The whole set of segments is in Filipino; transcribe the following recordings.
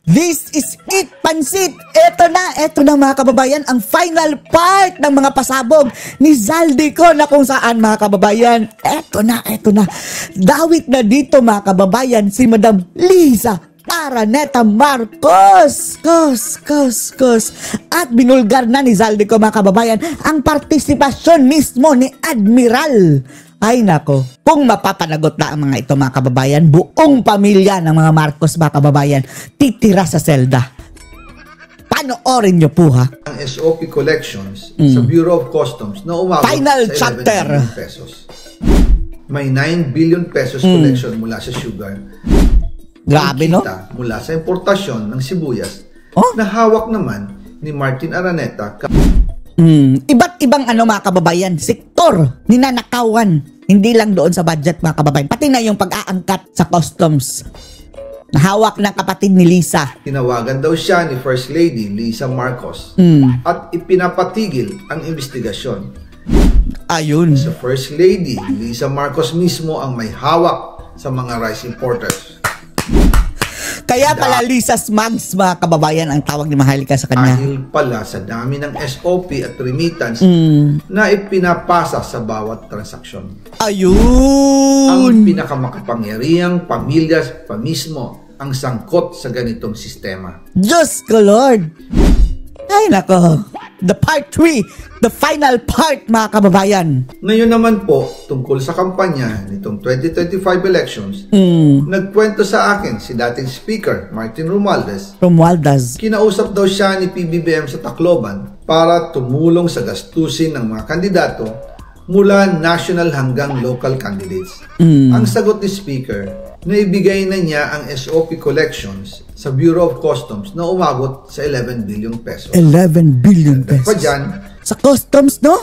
This is it, pansit! Eto na mga kababayan, ang final part ng mga pasabog ni Zaldico na kung saan mga kababayan, eto na. Dawit na dito mga kababayan si Madam Liza Araneta Marcos. At binulgar na ni Zaldico mga kababayan ang partisipasyon mismo ni Admiral. Ay nako, kung mapapanagot na ang mga ito mga kababayan, buong pamilya ng mga Marcos mga kababayan titira sa selda. Panoorin nyo po ha. Ang SOP collections sa Bureau of Customs na umabot Final sa 11 chapter. billion pesos. May 9 billion pesos collection mula sa sugar. Grabe no? Mula sa importasyon ng sibuyas na hawak naman ni Martin Araneta. Iba't ibang mga kababayan, sektor ninanakawan. Hindi lang doon sa budget mga kababayan, pati na yung pag-aangkat sa customs na hawak ng kapatid ni Lisa. Tinawagan daw siya ni First Lady Lisa Marcos at ipinapatigil ang investigasyon. Ayun. Sa First Lady Lisa Marcos mismo ang may hawak sa mga rice importers. Kaya pala Lisa Smugs mga kababayan ang tawag ni Maharlika sa kanya. Dahil pala sa dami ng SOP at remittance na ipinapasa sa bawat transaksyon. Ayun! Ang pinakamakapangyarihang pamilya pa mismo ang sangkot sa ganitong sistema. Diyos ko Lord! Ay nako, the part 3, the final part mga kababayan. Ngayon naman po, tungkol sa kampanya nitong 2025 elections, nagkwento sa akin si dating Speaker Martin Romualdez. Kinausap daw siya ni PBBM sa Tacloban para tumulong sa gastusin ng mga kandidato mula national hanggang local candidates. Ang sagot ni Speaker, naibigay na niya ang SOP collections sa Bureau of Customs na umabot sa 11 billion pesos. 11 billion pesos. Pa dyan, sa customs, no?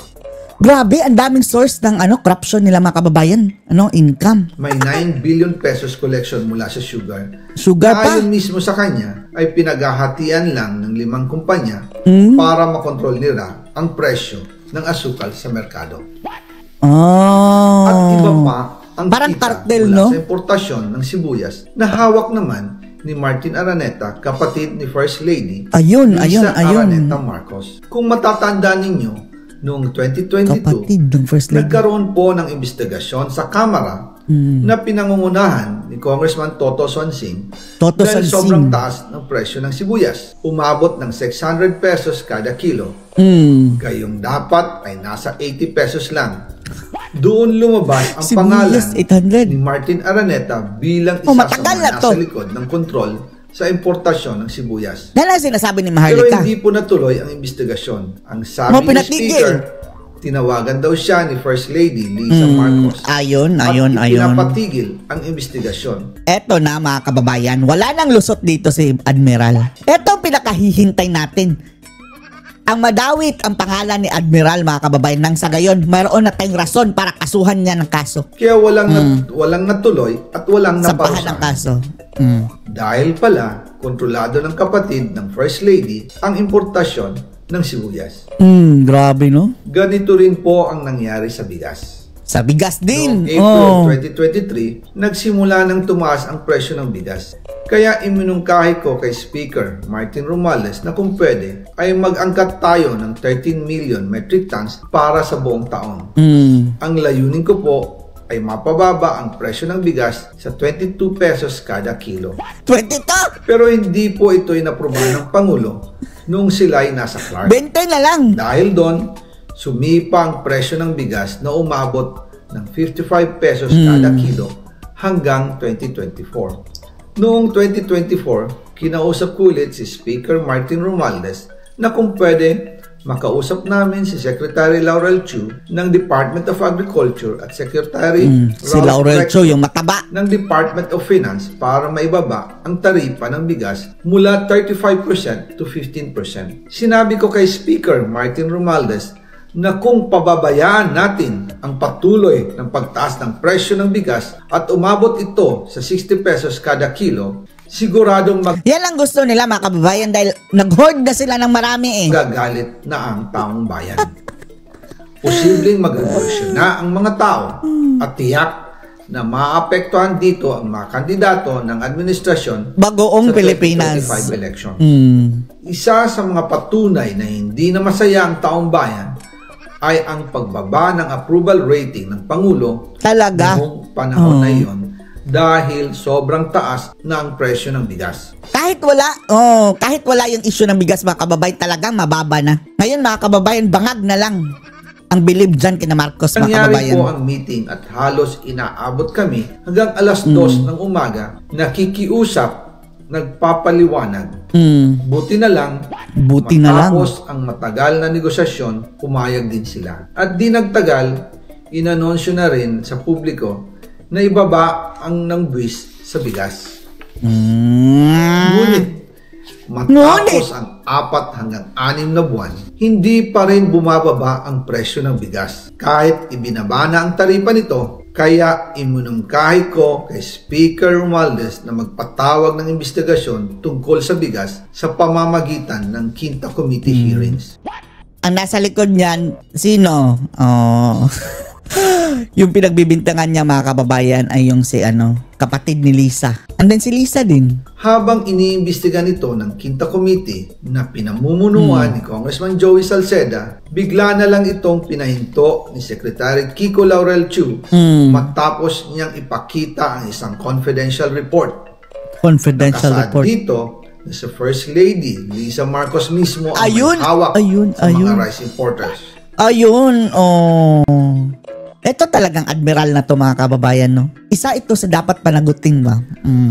Grabe, ang daming source ng corruption nila mga kababayan. Income. May 9 billion pesos collection mula sa sugar. Sugar pa? Ayon mismo sa kanya, ay pinaghahatian lang ng 5 kumpanya para makontrol nila ang presyo ng asukal sa merkado. At iba pa ang parang kita cartel, mula no? sa importasyon ng sibuyas na hawak naman ni Martin Araneta, kapatid ni First Lady Lisa Araneta Marcos. Kung matatandaan ninyo, noong 2022, nagkaroon po ng investigasyon sa Kamara na pinangungunahan ni Congressman Toto Sonsing dahil sobrang taas ng presyo ng sibuyas. Umabot ng 600 pesos kada kilo. Gayong dapat ay nasa 80 pesos lang. Doon lumabas ang pangalan ni Martin Araneta bilang isa sa mga nasa likod ng kontrol sa importasyon ng sibuyas. Dahil sinasabi ni Maharlika. Pero hindi po natuloy ang investigasyon. Ang sabi ni Speaker, tinawagan daw siya ni First Lady Lisa Marcos. Ayun. Pinapatigil ang investigasyon. Eto na mga kababayan, wala nang lusot dito si Admiral. Eto ang pinakahihintay natin. Ang madawit ang pangalan ni Admiral mga kababayan nang sa gayon mayroon na tayong rason para kasuhan niya ng kaso. Kaya walang natuloy at walang naparusahan ng kaso. Dahil pala kontrolado ng kapatid ng First Lady ang importasyon ng sibuyas. Grabe no? Ganito rin po ang nangyari sa bigas. Sa bigas din. Noong April 2023, nagsimula nang tumaas ang presyo ng bigas. Kaya iminungkahi ko kay Speaker Martin Romualdez na kung pwede ay mag-angkat tayo ng 13 million metric tons para sa buong taon. Ang layunin ko po ay mapababa ang presyo ng bigas sa 22 pesos kada kilo. 22? Pero hindi po ito inaprobahan ng Pangulo noong sila ay nasa Clark. 20 na lang. Dahil doon, sumipa ang presyo ng bigas na umabot ng 55 pesos kada kilo hanggang 2024. Noong 2024, kinausap ko ulit si Speaker Martin Romualdez na kung pwede makausap namin si Secretary Laurel Chu ng Department of Agriculture at Secretary si Laurel Chu, yung mataba ng Department of Finance para maibaba ang taripa ng bigas mula 35% to 15%. Sinabi ko kay Speaker Martin Romualdez na kung pababayaan natin ang patuloy ng pagtaas ng presyo ng bigas at umabot ito sa 60 pesos kada kilo, siguradong yan ang gusto nila mga kababayan dahil nag-hoard na sila ng marami gagalit na ang taong bayan. Posibleng mag-revolusyon na ang mga tao at tiyak na maapektuhan dito ang mga kandidato ng administrasyon Bagoong sa Pilipinas 2025 election. Isa sa mga patunay na hindi na masaya ang taong bayan ay ang pagbaba ng approval rating ng Pangulo talaga noong panahon na iyon dahil sobrang taas na ang presyo ng bigas. Kahit wala yung issue ng bigas, mga kababayan, talagang mababa na. Ngayon, mga kababayan, bangag na lang ang believe dyan kina Marcos, mga kababayan. Nangyari po ang meeting at halos inaabot kami hanggang alas 2 ng umaga, nakikiusap, nagpapaliwanag. Buti na lang, matapos ang matagal na negosasyon, pumayag din sila. At di nagtagal, inanunsyo na rin sa publiko na ibaba ang nangbuwis sa bigas. Ngunit, matapos ang 4 hanggang 6 na buwan, hindi pa rin bumababa ang presyo ng bigas. Kahit ibinaba na ang taripa nito, kaya iminungkahi ko kay Speaker Romualdez na magpatawag ng investigasyon tungkol sa bigas sa pamamagitan ng Quinta Committee hearings. Ang nasa likod niyan, sino? Yung pinagbibintangan niya, mga kababayan, ay yung kapatid ni Lisa. And then si Lisa din. Habang iniimbestiga nito ng Quinta Committee na pinamumunuan ni Congressman Joey Salceda, bigla na lang itong pinahinto ni Secretary Kiko Laurel Chu matapos niyang ipakita ang isang confidential report. Nakasad dito na sa First Lady Lisa Marcos mismo ang may hawak sa mga rice importers. Ito talagang admiral na to, mga kababayan, no? Isa ito sa dapat panagutin ba?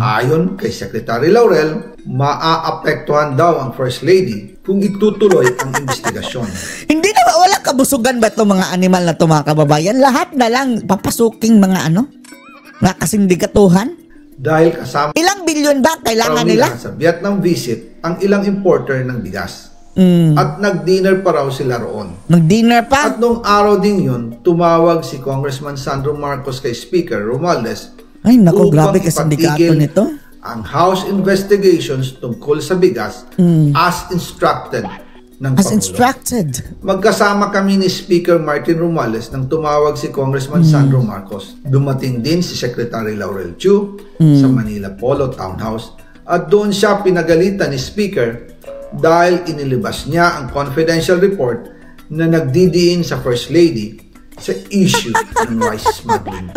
Ayon kay Secretary Laurel, maaapektuhan daw ang First Lady kung itutuloy ang investigasyon. Hindi na, wala kabusugan ba itong mga animal na to, mga kababayan? Lahat na lang papasuking mga mga kasindikatuhan? Dahil kasama ilang bilyon ba kailangan nila? Sa Vietnam visit ang ilang importer ng bigas. At nag-dinner pa raw sila roon. Nag-dinner pa? At nung araw din yun, tumawag si Congressman Sandro Marcos kay Speaker Romualdez. Ay naku, grabe ka sindikato nito. Ang House investigations tungkol sa bigas as instructed ng Pangulo. Magkasama kami ni Speaker Martin Romualdez nang tumawag si Congressman Sandro Marcos. Dumating din si Secretary Laurel Chu sa Manila Polo Townhouse at doon siya pinagalitan ni Speaker dahil inilabas niya ang confidential report na nagdidiin sa First Lady sa issue ng rice smuggling.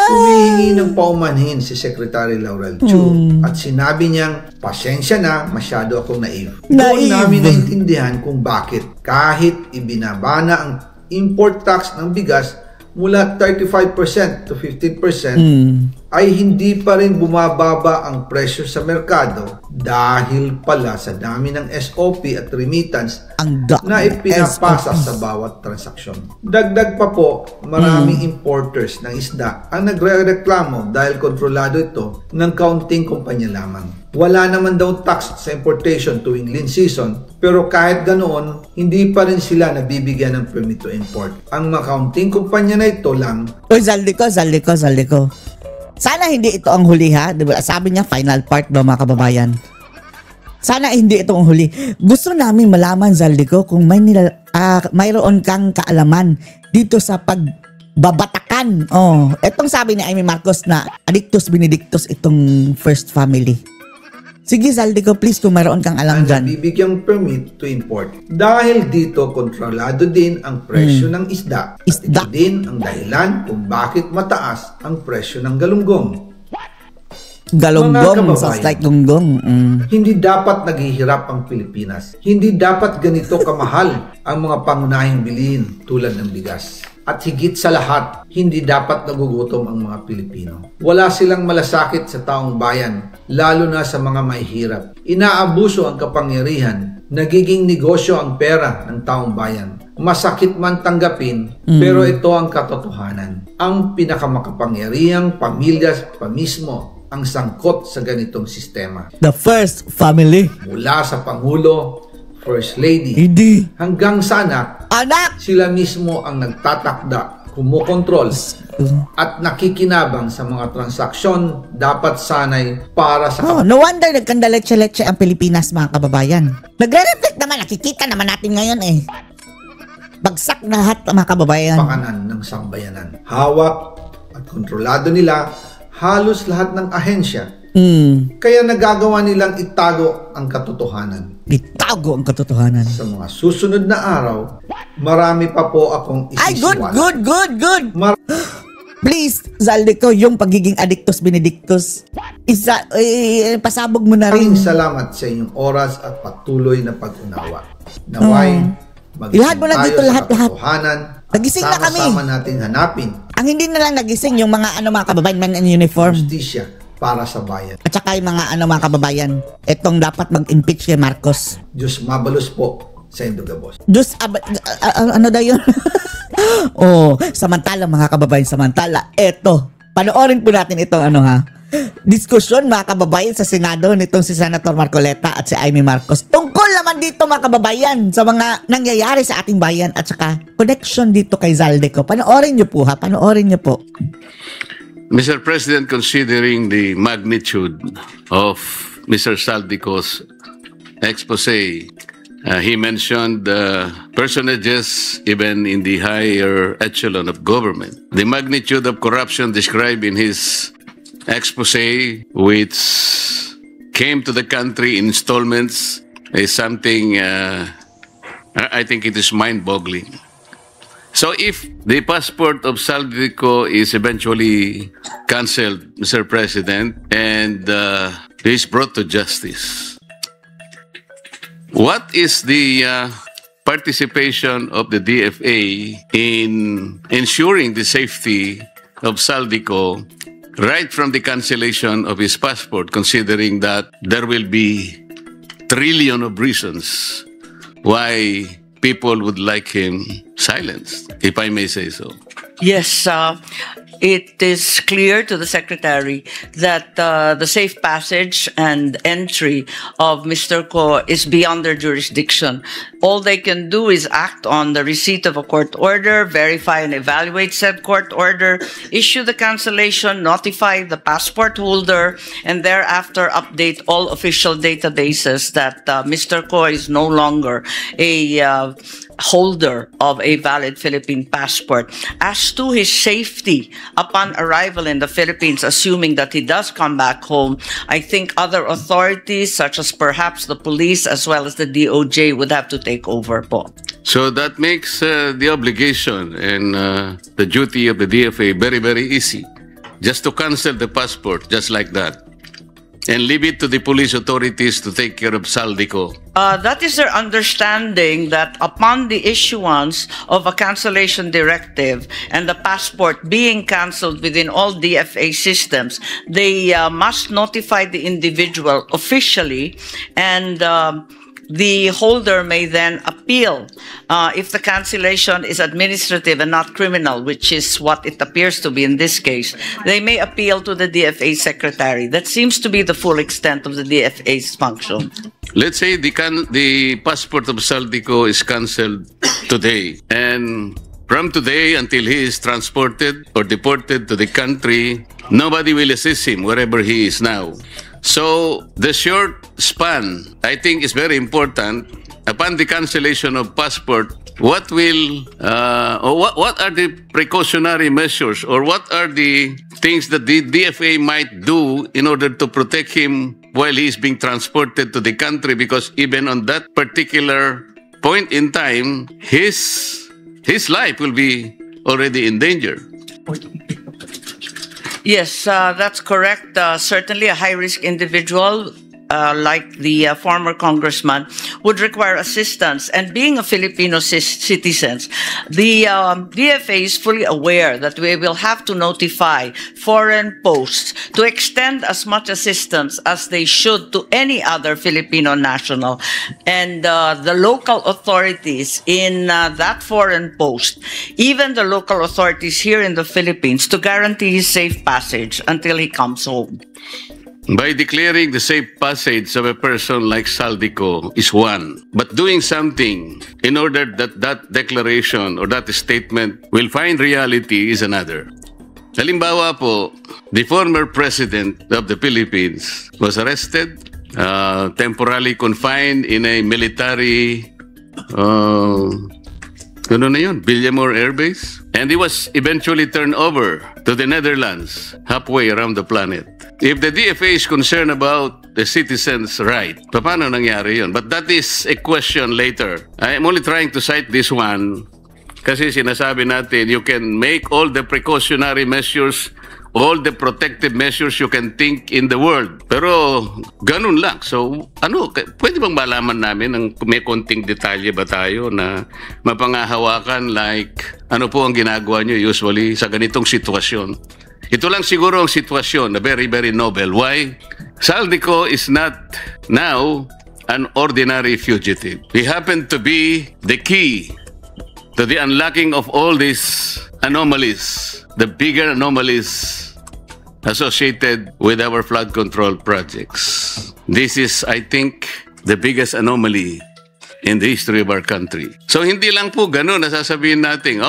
Humihingi ng paumanhin si Secretary Laurel Chu at sinabi niyang, pasensya na, masyado akong naive. Doon namin naintindihan kung bakit kahit ibinaba na ang import tax ng bigas mula 35% to 15%, ay hindi pa rin bumababa ang presyo sa merkado dahil pala sa dami ng SOP at remittance na ipinapasa sa bawat transaksyon. Dagdag pa po, maraming importers ng isda ang nagre-reklamo dahil kontrolado ito ng kaunting kumpanya lamang. Wala naman daw tax sa importation tuwing lean season, pero kahit ganoon, hindi pa rin sila nabibigyan ng permit to import. Ang makaunting kumpanya na ito lang. Uy, Zaldi ko. Sana hindi ito ang huli, ha? Diba? Sabi niya, final part ba, mga kababayan? Sana hindi ito ang huli. Gusto namin malaman, Zaldi ko, kung mayroon kang kaalaman dito sa pagbabatakan. Itong sabi ni Amy Marcos na Addictus Benedictus itong first family. Sige, Zaldi ko, please, kung mayroon kang alam dyan. Bibigyang permit to import. Dahil dito, kontrolado din ang presyo ng isda. Ito din ang dahilan kung bakit mataas ang presyo ng galunggong. Galunggong, sounds like gunggong. Hindi dapat naghihirap ang Pilipinas. Hindi dapat ganito kamahal ang mga pangunahing bilihin tulad ng bigas. At higit sa lahat, hindi dapat nagugutom ang mga Pilipino. Wala silang malasakit sa taong bayan, lalo na sa mga mahihirap. Inaabuso ang kapangyarihan, nagiging negosyo ang pera ng taong bayan. Masakit man tanggapin, pero ito ang katotohanan. Ang pinakamakapangyarihang pamilya pa mismo ang sangkot sa ganitong sistema. The first family. Mula sa Pangulo, First Lady, hanggang sa anak, sila mismo ang nagtatakda, kumukontrol, at nakikinabang sa mga transaksyon dapat sanay para sa... no wonder nagkandaletse-letse ang Pilipinas, mga kababayan. Nagre-reflect naman, nakikita naman natin ngayon Bagsak na lahat, mga kababayan. Pakanan ng sambayanan. Hawak at kontrolado nila halos lahat ng ahensya. Kaya nagagawa nilang itago ang katotohanan. Itago ang katotohanan. Sa mga susunod na araw, marami pa po akong isisiwala. Ay, good. Please, Zaldico, yung pagiging addictus benedictus, pasabog mo na rin. Maraming salamat sa inyong oras at patuloy na pag-unawa. Naway, ilahad mo na dito lahat. Nagising na kami. Sama natin hanapin. Ang hindi na lang nagising yung mga mga kababayan man in uniform. Justisya para sa bayan. At saka yung mga kababayan, etong dapat mag-impeach kay Marcos. Diyos mabalos po sa Indogabos. Diyos, ano daw yun? Samantala mga kababayan, eto, panoorin po natin itong diskusyon mga kababayan sa Senado nitong si Senator Marcoleta at si Amy Marcos. Tungkol naman dito mga kababayan sa mga nangyayari sa ating bayan at saka connection dito kay Zaldico. Panoorin niyo po panoorin niyo po. Mr. President, considering the magnitude of Mr. Zaldico's expose, he mentioned personages even in the higher echelon of government. The magnitude of corruption described in his expose, which came to the country in installments, is something I think it is mind-boggling. So if the passport of Zaldico is eventually cancelled, Mr. President, and he is brought to justice, what is the participation of the DFA in ensuring the safety of Zaldico right from the cancellation of his passport, considering that there will be trillion of reasons why people would like him silenced, if I may say so? Yes, it is clear to the Secretary that the safe passage and entry of Mr. Ko is beyond their jurisdiction. All they can do is act on the receipt of a court order, verify and evaluate said court order, issue the cancellation, notify the passport holder, and thereafter update all official databases that Mr. Ko is no longer a holder of a valid Philippine passport. As to his safety upon arrival in the Philippines, assuming that he does come back home, I think other authorities, such as perhaps the police as well as the DOJ, would have to take over po. So that makes the obligation and the duty of the DFA very, very easy. Just to cancel the passport, just like that, and leave it to the police authorities to take care of Zaldico. That is their understanding, that upon the issuance of a cancellation directive and the passport being cancelled within all DFA systems, they must notify the individual officially, and the holder may then appeal if the cancellation is administrative and not criminal, which is what it appears to be in this case. They may appeal to the DFA secretary. That seems to be the full extent of the DFA's function. Let's say the passport of Zaldico is cancelled today, and from today until he is transported or deported to the country, nobody will assist him wherever he is now. So the short span, I think, is very important. Upon the cancellation of passport, what will what are the precautionary measures, or what are the things that the DFA might do in order to protect him while he is being transported to the country? Because even on that particular point in time, his life will be already in danger. Yes, that's correct. Certainly a high-risk individual like the former congressman would require assistance. And being a Filipino citizen, the DFA is fully aware that we will have to notify foreign posts to extend as much assistance as they should to any other Filipino national. And the local authorities in that foreign post, even the local authorities here in the Philippines, to guarantee his safe passage until he comes home. By declaring the safe passage of a person like Zaldico is one, but doing something in order that that declaration or that statement will find reality is another. Halimbawa po, the former president of the Philippines was arrested, temporarily confined in a military Ano na yun? Villamor Air Base? And he was eventually turned over to the Netherlands halfway around the planet. If the DFA is concerned about the citizens' right, paano nangyari yun? But that is a question later. I am only trying to cite this one kasi sinasabi natin you can make all the precautionary measures, all the protective measures you can think in the world. Pero ganun lang. So, pwede bang malaman namin ng may konting detalye ba tayo na mapangahawakan like ano po ang ginagawa nyo usually sa ganitong sitwasyon? Ito lang siguro ang sitwasyon na very, very noble. Why? Saldico is not now an ordinary fugitive. He happened to be the key to the unlocking of all these anomalies, the bigger anomalies associated with our flood control projects. This is, I think, the biggest anomaly in the history of our country. So hindi lang po ganun nasasabihin natin,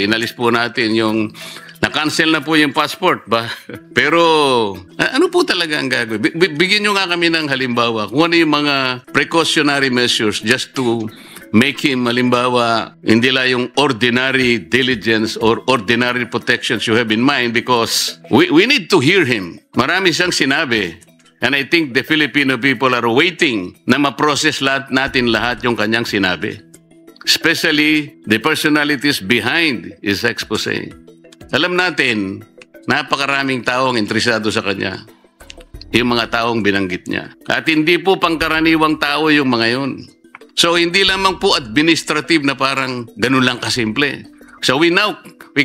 inalis po natin yung, na-cancel na po yung passport ba? Pero ano po talaga ang gagawin? Bigyan nyo nga kami ng halimbawa kung ano yung mga precautionary measures just to make him, halimbawa, hindi lang yung ordinary diligence or ordinary protections you have in mind because we need to hear him. Marami siyang sinabi. And I think the Filipino people are waiting na ma-process natin lahat yung kanyang sinabi. Especially the personalities behind his expose. Alam natin, napakaraming taong interesado sa kanya. Yung mga taong binanggit niya. At hindi po pangkaraniwang tao yung mga yun. So, hindi lamang po administrative na parang ganun lang kasimple. So, we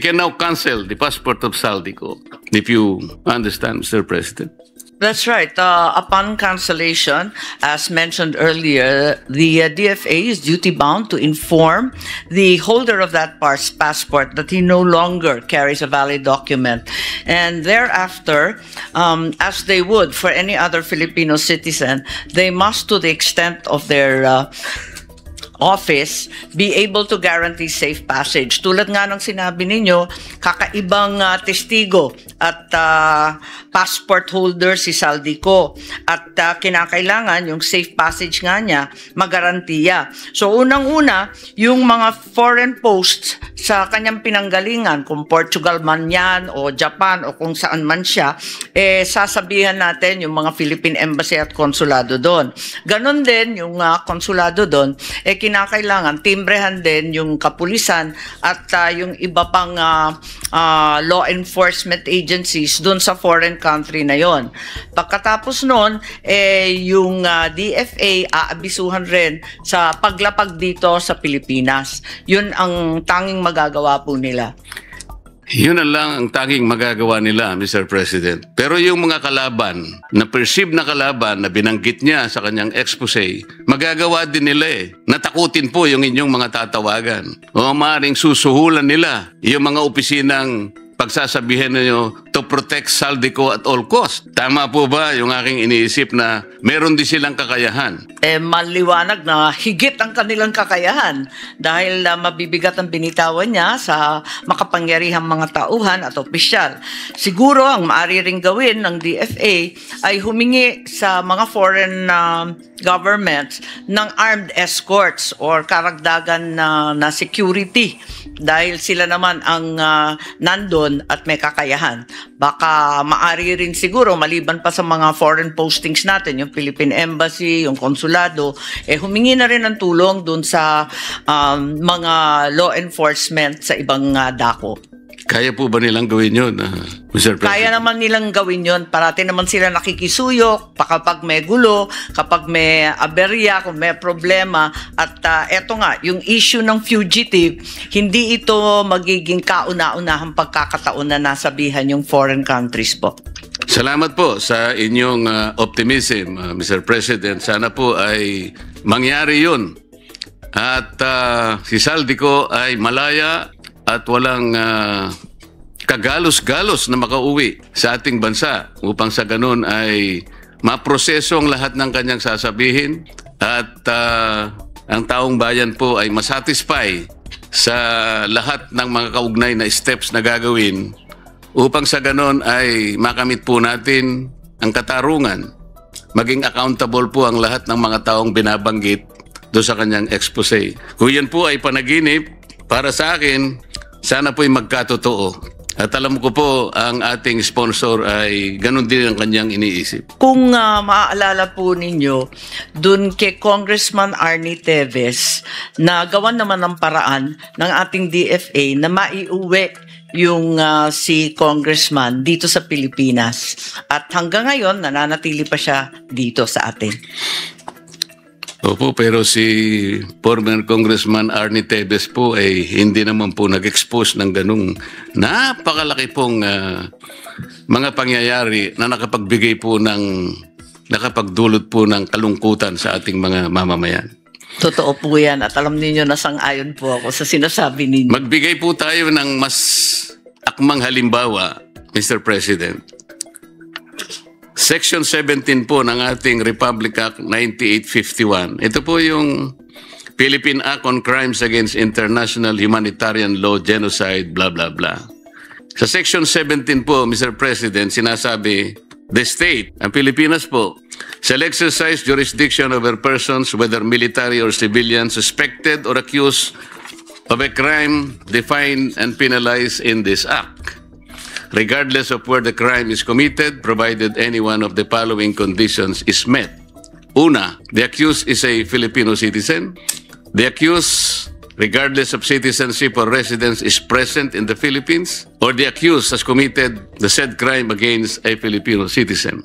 can now cancel the passport of Saldico, if you understand, Mr. President. That's right. Upon cancellation, as mentioned earlier, the DFA is duty-bound to inform the holder of that passport that he no longer carries a valid document. And thereafter, as they would for any other Filipino citizen, they must, to the extent of their office, be able to guarantee safe passage. Tulad nga ng sinabi ninyo, kakaibang testigo at passport holder si Saldico at kinakailangan yung safe passage nga niya magarantiya. So unang-una, yung mga foreign posts sa kanyang pinanggalingan, kung Portugal man yan o Japan o kung saan man siya, sasabihan natin yung mga Philippine Embassy at konsulado doon. Ganon din yung konsulado doon, kinakailangan timbrehan din yung kapulisan at yung iba pang law enforcement agencies doon sa foreign country na yon. Pagkatapos noon, yung DFA aabisuhan rin sa paglapag dito sa Pilipinas. Yun ang tanging magagawa po nila. Yun na lang ang tanging magagawa nila, Mr. President. Pero yung mga kalaban, na perceived na kalaban na binanggit niya sa kanyang expose, magagawa din nila Natakutin po yung inyong mga tatawagan. O maaaring susuhulan nila yung mga opisinang pagsasabihin ninyo to protect Saldico at all cost. Tama po ba yung aking iniisip na meron din silang kakayahan? Maliwanag na higit ang kanilang kakayahan dahil mabibigat ang binitawan niya sa makapangyarihang mga tauhan at opisyal. Siguro ang maaari ring gawin ng DFA ay humingi sa mga foreign governments ng armed escorts or karagdagan na security dahil sila naman ang nandun at may kakayahan. Baka maaari rin siguro, maliban pa sa mga foreign postings natin, yung Philippine Embassy, yung konsulado, humingi na rin ng tulong dun sa mga law enforcement sa ibang dako. Kaya po ba nilang gawin yun, Mr. President? Kaya naman nilang gawin yun. Parati naman sila nakikisuyok kapag may gulo, kapag may aberya, kung may problema. At eto nga, yung issue ng fugitive, hindi ito magiging kauna-unahang pagkakataon na nasabihan yung foreign countries po. Salamat po sa inyong optimism, Mr. President. Sana po ay mangyari yun. At si Saldico ay malaya at walang kagalos-galos na makauwi sa ating bansa upang sa ganun ay maproseso ang lahat ng kanyang sasabihin at ang taong bayan po ay masatisfy sa lahat ng mga kaugnay na steps na gagawin upang sa ganun ay makamit po natin ang katarungan. Maging accountable po ang lahat ng mga taong binabanggit doon sa kanyang expose. Kung yan po ay panaginip, para sa akin, sana po'y magkatotoo. At alam ko po, ang ating sponsor ay ganun din ang kanyang iniisip. Kung maaalala po ninyo, dun kay Congressman Arnie Teves, na gawan naman ng paraan ng ating DFA na maiuwi yung si Congressman dito sa Pilipinas. At hanggang ngayon, nananatili pa siya dito sa atin. Opo, pero si former Congressman Arnie Teves po ay hindi naman po nag-expose ng ganung napakalaki pong mga pangyayari na nakapagdulot po ng kalungkutan sa ating mga mamamayan. Totoo po yan at alam niyo na sang-ayon po ako sa sinasabi ninyo. Magbigay po tayo ng mas akmang halimbawa, Mr. President. Section 17 po ng ating Republic Act 9851. Ito po yung Philippine Act on Crimes Against International Humanitarian Law, Genocide, blah, blah, blah. Sa Section 17 po, Mr. President, sinasabi, the state, ang Pilipinas po, shall exercise jurisdiction over persons, whether military or civilian, suspected or accused of a crime defined and penalized in this act, regardless of where the crime is committed, provided any one of the following conditions is met. Una, the accused is a Filipino citizen. The accused, regardless of citizenship or residence, is present in the Philippines, or the accused has committed the said crime against a Filipino citizen.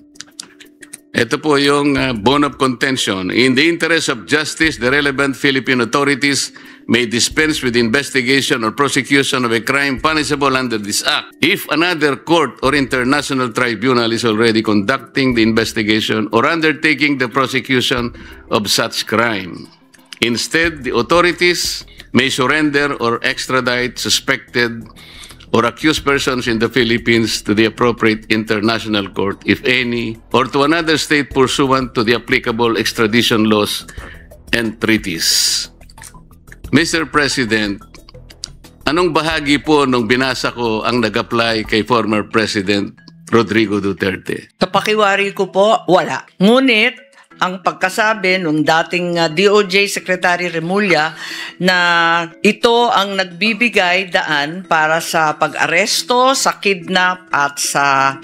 Ito po yung bone of contention. In the interest of justice, the relevant Philippine authorities may dispense with investigation or prosecution of a crime punishable under this act if another court or international tribunal is already conducting the investigation or undertaking the prosecution of such crime. Instead, the authorities may surrender or extradite suspected or accused persons in the Philippines to the appropriate international court, if any, or to another state pursuant to the applicable extradition laws and treaties. Mr. President, anong bahagi po nung binasa ko ang nag-apply kay former President Rodrigo Duterte? Sa pakiwari ko po, wala. Ngunit, ang pagkasabi nung dating DOJ Secretary Remulla na ito ang nagbibigay daan para sa pag-aresto, sa kidnap at sa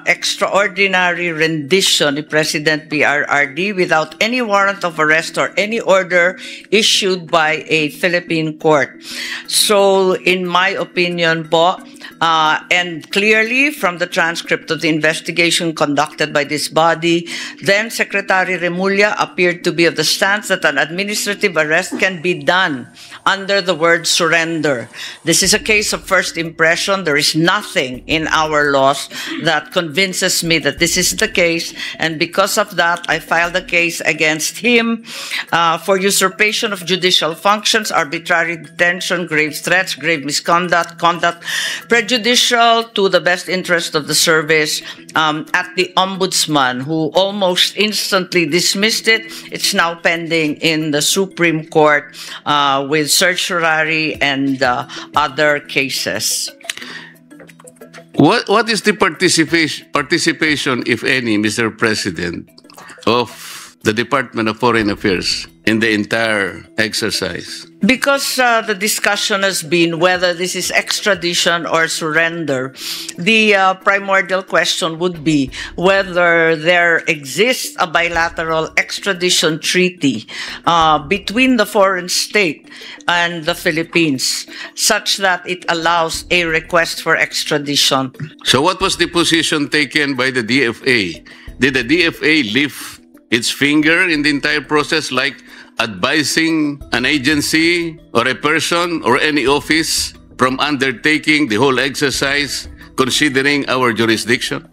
extraordinary rendition ni President PRRD without any warrant of arrest or any order issued by a Philippine court. So, in my opinion po, and clearly from the transcript of the investigation conducted by this body, then Secretary Remulla appeared to be of the stance that an administrative arrest can be done under the word surrender. This is a case of first impression. There is nothing in our laws that convinces me that this is the case, and because of that, I filed a case against him for usurpation of judicial functions, arbitrary detention, grave threats, grave misconduct, conduct prejudicial to the best interest of the service at the Ombudsman, who almost instantly dismissed it. It's now pending in the Supreme Court with certiorari and other cases. What is the participation, if any, Mr. President, of the Department of Foreign Affairs in the entire exercise? Because the discussion has been whether this is extradition or surrender, the primordial question would be whether there exists a bilateral extradition treaty between the foreign state and the Philippines, such that it allows a request for extradition. So what was the position taken by the DFA? Did the DFA lift its finger in the entire process, like advising an agency or a person or any office from undertaking the whole exercise, considering our jurisdiction?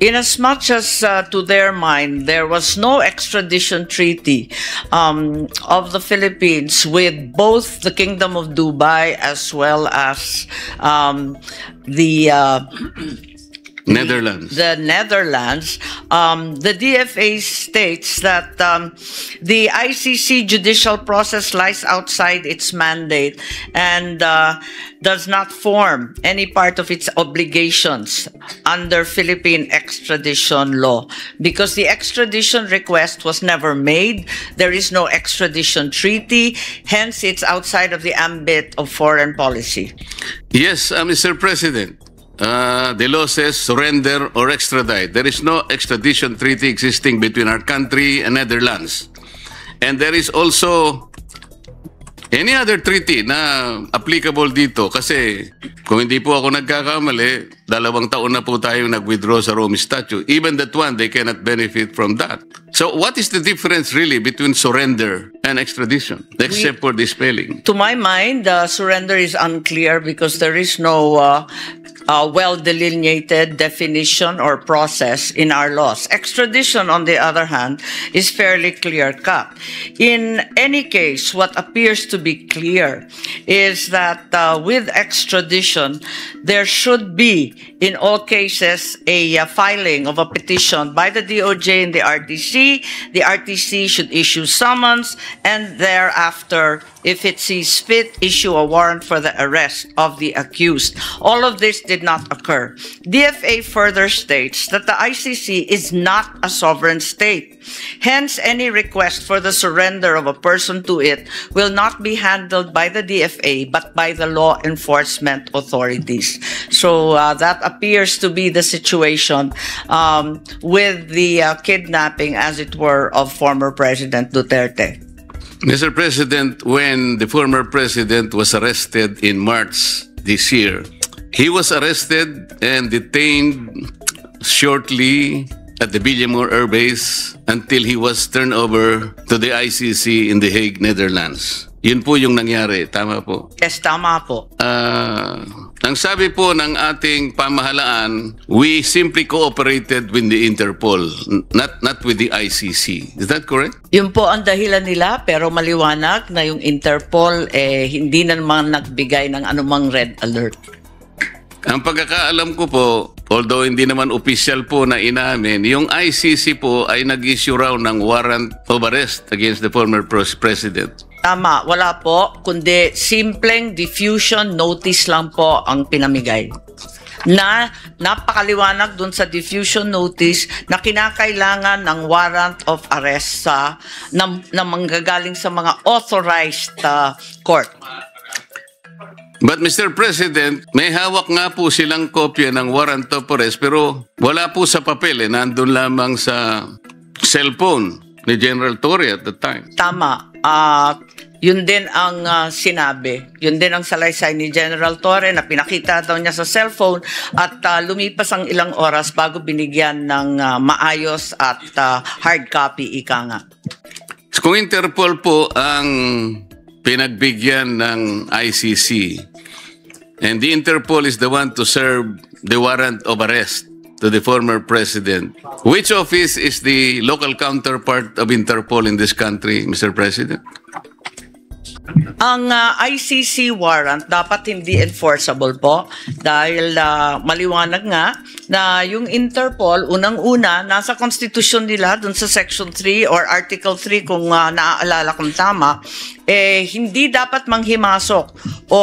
Inasmuch as to their mind, there was no extradition treaty of the Philippines with both the Kingdom of Dubai as well as the Netherlands. The Netherlands, the DFA states that the ICC judicial process lies outside its mandate and does not form any part of its obligations under Philippine extradition law because the extradition request was never made. There is no extradition treaty, hence it's outside of the ambit of foreign policy. Yes, Mr. President. The law says surrender or extradite. There is no extradition treaty existing between our country and Netherlands. And there is also any other treaty na applicable dito kasi kung hindi po ako nagkakamali, 2 taon na po tayo nag-withdraw sa Rome Statute. Even that one, they cannot benefit from that. So what is the difference really between surrender and extradition, except for the spelling? To my mind, surrender is unclear because there is no well-delineated definition or process in our laws. Extradition, on the other hand, is fairly clear-cut. In any case, what appears to be clear is that with extradition, there should be, in all cases, a filing of a petition by the DOJ and the RTC. The RTC should issue summons and thereafter, if it sees fit, issue a warrant for the arrest of the accused. All of this did not occur. DFA further states that the ICC is not a sovereign state. Hence, any request for the surrender of a person to it will not be handled by the DFA but by the law enforcement authorities. So that appears to be the situation with the kidnapping, as it were, of former President Duterte. Mr. President, when the former president was arrested in March this year, he was arrested and detained shortly at the Villamor Air Base until he was turned over to the ICC in The Hague, Netherlands. Yun po yung nangyari. Tama po? Yes, tama po. Ang sabi po ng ating pamahalaan, we simply cooperated with the Interpol, not with the ICC. Is that correct? Yun po ang dahilan nila, pero maliwanag na yung Interpol hindi na naman nagbigay ng anumang red alert. Ang pagkakaalam ko po, although hindi naman official po na inamin, yung ICC po ay nag-issue raw ng warrant of arrest against the former president. Tama, wala po, kundi simpleng diffusion notice lang po ang pinamigay. Na napakaliwanag dun sa diffusion notice na kinakailangan ng warrant of arrest na manggagaling sa mga authorized court. But Mr. President, may hawak nga po silang kopya ng warrant of arrest pero wala po sa papel, nandun lamang sa cellphone ni General Torre at the time. Tama. Yun din ang sinabi. Yun din ang salaysay ni General Torre na pinakita daw niya sa cellphone at lumipas ang ilang oras bago binigyan ng maayos at hard copy, ika nga. Kung Interpol po ang pinagbigyan ng ICC and the Interpol is the one to serve the warrant of arrest to the former president, which office is the local counterpart of Interpol in this country, Mr. President? Ang ICC warrant dapat hindi enforceable po dahil maliwanag nga na yung Interpol, unang-una, nasa konstitusyon nila dun sa Section 3 or Article 3 kung naaalala kong tama, hindi dapat manghimasok o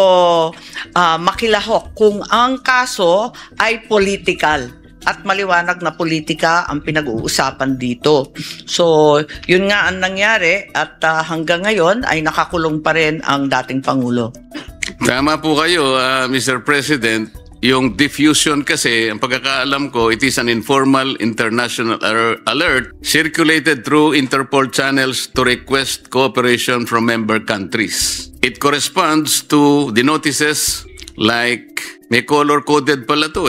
makilahok kung ang kaso ay political. At maliwanag na politika ang pinag-uusapan dito. So, yun nga ang nangyari at hanggang ngayon ay nakakulong pa rin ang dating Pangulo. Tama po kayo, Mr. President. Yung diffusion kasi, ang pagkakaalam ko, it is an informal international alert circulated through Interpol channels to request cooperation from member countries. It corresponds to the notices like may color-coded pala to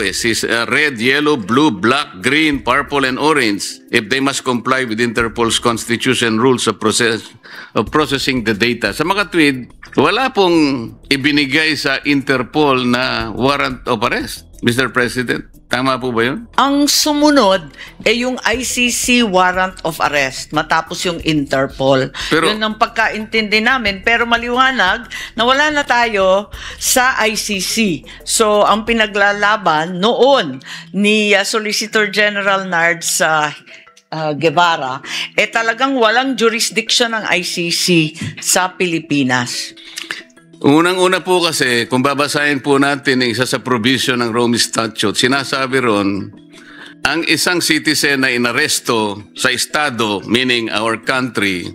red, yellow, blue, black, green, purple, and orange if they must comply with Interpol's constitution rules of processing the data. Sa mga tweet, wala pong ibinigay sa Interpol na warrant of arrest, Mr. President. Tama po ba yun? Ang sumunod yung ICC warrant of arrest matapos yung Interpol. Pero, yun ang pagkaintindi namin. Pero maliwanag na wala na tayo sa ICC. So, ang pinaglalaban noon ni Solicitor General Nards Guevara, talagang walang jurisdiction ng ICC sa Pilipinas. Unang-una po kasi, kung babasahin po natin isa sa provision ng Rome Statute, sinasabi ron, ang isang citizen na inaresto sa estado, meaning our country,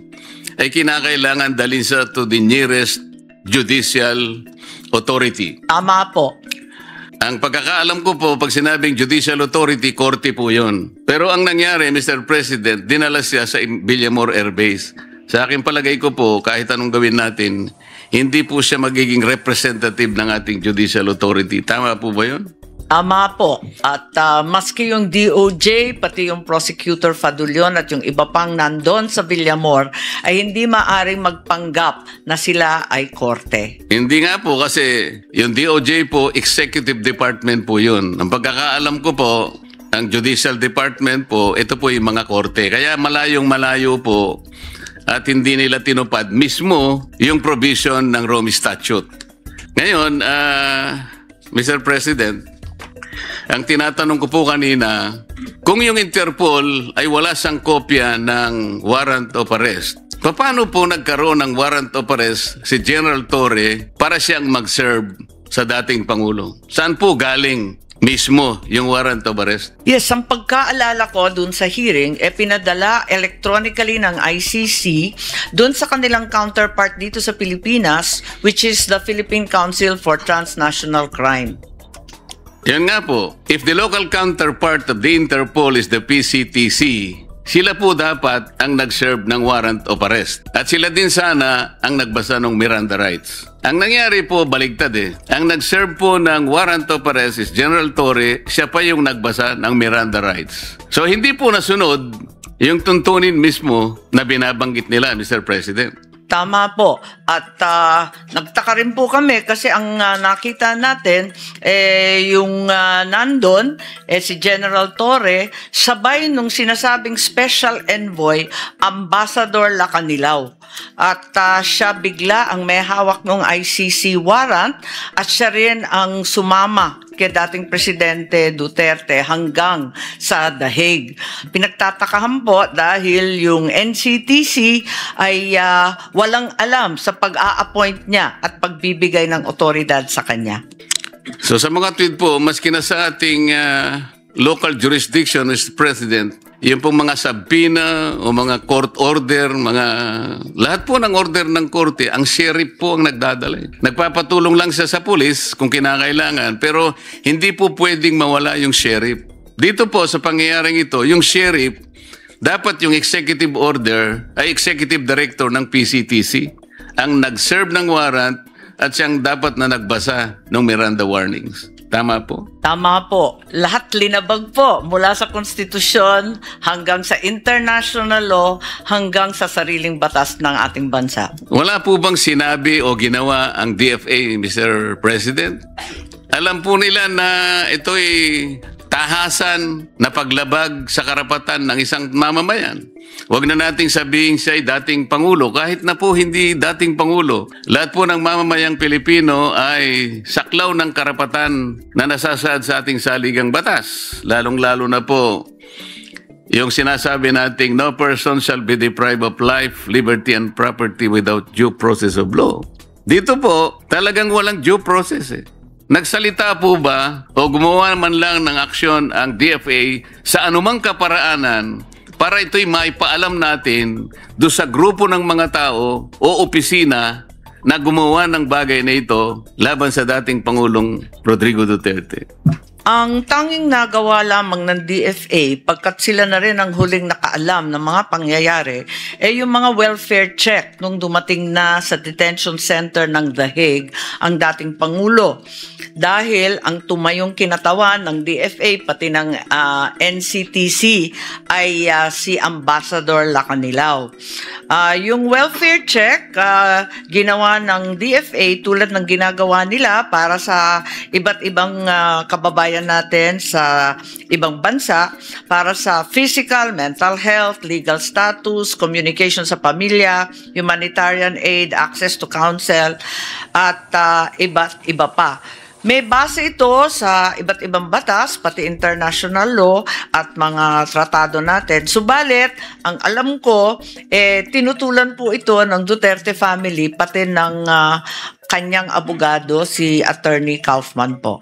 ay kinakailangan dalhin sa to the nearest judicial authority. Tama po. Ang pagkakaalam ko po, pag sinabing judicial authority, korte po yun. Pero ang nangyari, Mr. President, dinala siya sa Villamor Air Base. Sa aking palagay ko po, kahit anong gawin natin, hindi po siya magiging representative ng ating judicial authority. Tama po ba yun? Tama po. At maski yung DOJ, pati yung Prosecutor Fadulion at yung iba pang nandun sa Villamor, ay hindi maaring magpanggap na sila ay korte. Hindi nga po kasi yung DOJ po, executive department po yun. Ang pagkakaalam ko po, ang judicial department po, ito po yung mga korte. Kaya malayong malayo po at hindi nila tinupad mismo yung provision ng Rome Statute. Ngayon, Mr. President, ang tinatanong ko po kanina, kung yung Interpol ay wala sang kopya ng warrant of arrest, paano po nagkaroon ng warrant of arrest si General Torre para siyang mag-serve sa dating Pangulo? Saan po galing mismo yung warrant of arrest? Yes, ang pagkaalala ko dun sa hearing, pinadala electronically ng ICC dun sa kanilang counterpart dito sa Pilipinas, which is the Philippine Council for Transnational Crime. Yan nga po, if the local counterpart of the Interpol is the PCTC, sila po dapat ang nag-serve ng warrant of arrest. At sila din sana ang nagbasa ng Miranda rights. Ang nangyari po, baligtad eh. Ang nag-serve po ng warrant of arrest is General Torre, siya pa yung nagbasa ng Miranda rights. So hindi po nasunod yung tuntunin mismo na binabanggit nila, Mr. President. Tama po. At nagtaka rin po kami kasi ang nakita natin, yung nandun, si General Torre, sabay nung sinasabing Special Envoy, Ambassador Lacanilaw. At siya bigla ang may hawak ng ICC warrant at siya rin ang sumama kay dating Presidente Duterte hanggang sa The Hague. Pinagtatakahan po dahil yung NCTC ay walang alam sa pag-a-appoint niya at pagbibigay ng otoridad sa kanya. So sa mga tweet po, maski na sa ating local jurisdiction, Mr. President, yung pong mga sabina o mga court order, lahat po ng order ng korte, ang sheriff po ang nagdadala. Nagpapatulong lang siya sa pulis kung kinakailangan, pero hindi po pwedeng mawala yung sheriff. Dito po sa pangyayaring ito, yung sheriff, dapat yung executive order ay executive director ng PCTC ang nag-serve ng warrant at siyang dapat na nagbasa ng Miranda warnings. Tama po? Tama po. Lahat linabag po mula sa konstitusyon hanggang sa international law hanggang sa sariling batas ng ating bansa. Wala po bang sinabi o ginawa ang DFA, Mr. President? Alam po nila na ito'y tahasan na paglabag sa karapatan ng isang mamamayan. Huwag na nating sabihin siya ay dating Pangulo. Kahit na po hindi dating Pangulo, lahat po ng mamamayang Pilipino ay saklaw ng karapatan na nasasaad sa ating saligang batas. Lalong-lalo na po yung sinasabi nating no person shall be deprived of life, liberty, and property without due process of law. Dito po, talagang walang due process eh. Nagsalita po ba o gumawa man lang ng aksyon ang DFA sa anumang kaparaanan para ito'y maipaalam natin doon sa grupo ng mga tao o opisina na gumawa ng bagay na ito laban sa dating Pangulong Rodrigo Duterte? Ang tanging nagawa lamang ng DFA, pagkat sila na rin ang huling nakaalam ng mga pangyayari, yung mga welfare check nung dumating na sa detention center ng The Hague ang dating Pangulo. Dahil ang tumayong kinatawan ng DFA pati ng NCTC ay si Ambassador Lacanilaw. Yung welfare check, ginawa ng DFA tulad ng ginagawa nila para sa iba't ibang kababayan kababayan natin sa ibang bansa para sa physical, mental health, legal status, communication sa pamilya, humanitarian aid, access to counsel, at iba't iba pa. May base ito sa iba't ibang batas, pati international law at mga tratado natin. Subalit, ang alam ko, tinutulan po ito ng Duterte family, pati ng kanyang abogado, si Attorney Kaufman po.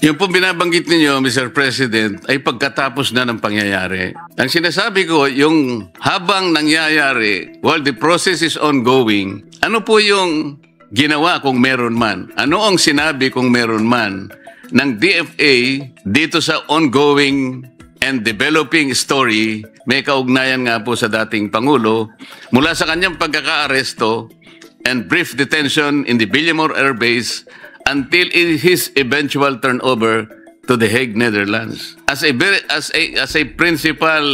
Yung po binabanggit ninyo, Mr. President, ay pagkatapos na ng pangyayari. Ang sinasabi ko, yung habang nangyayari, while the process is ongoing, ano po yung ginawa kung meron man? Ano ang sinabi kung meron man ng DFA dito sa ongoing and developing story? May kaugnayan nga po sa dating Pangulo mula sa kanyang pagkaka-aresto and brief detention in the Villamor Air Base until his eventual turnover to the Hague, Netherlands. As a principal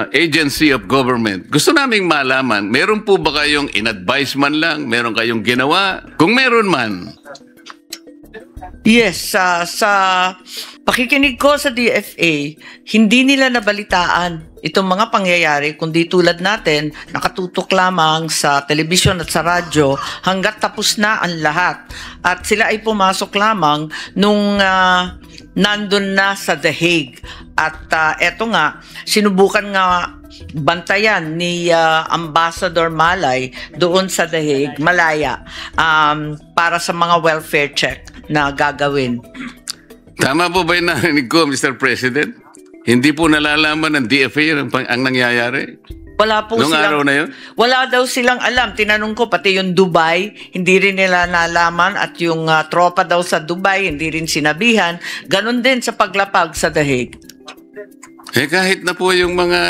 agency of government, gusto naming malaman, meron po ba kayong in-advise man lang? Meron kayong ginawa? Kung meron man. Yes, sa pakikinig ko sa DFA, hindi nila nabalitaan itong mga pangyayari, kundi tulad natin, nakatutok lamang sa telebisyon at sa radyo hanggat tapos na ang lahat. At sila ay pumasok lamang nung nandun na sa The Hague. At eto nga, sinubukan nga bantayan ni Ambassador Malay doon sa The Hague, Malaya, para sa mga welfare check na gagawin. Tama po ba yung narinig ko, Mr. President? Hindi po nalalaman ng DFA ang nangyayari? Wala po Nung araw na yun? Wala daw silang alam. Tinanong ko, pati yung Dubai, hindi rin nila nalaman. At yung tropa daw sa Dubai, hindi rin sinabihan. Ganon din sa paglapag sa The Hague. Kahit na po yung mga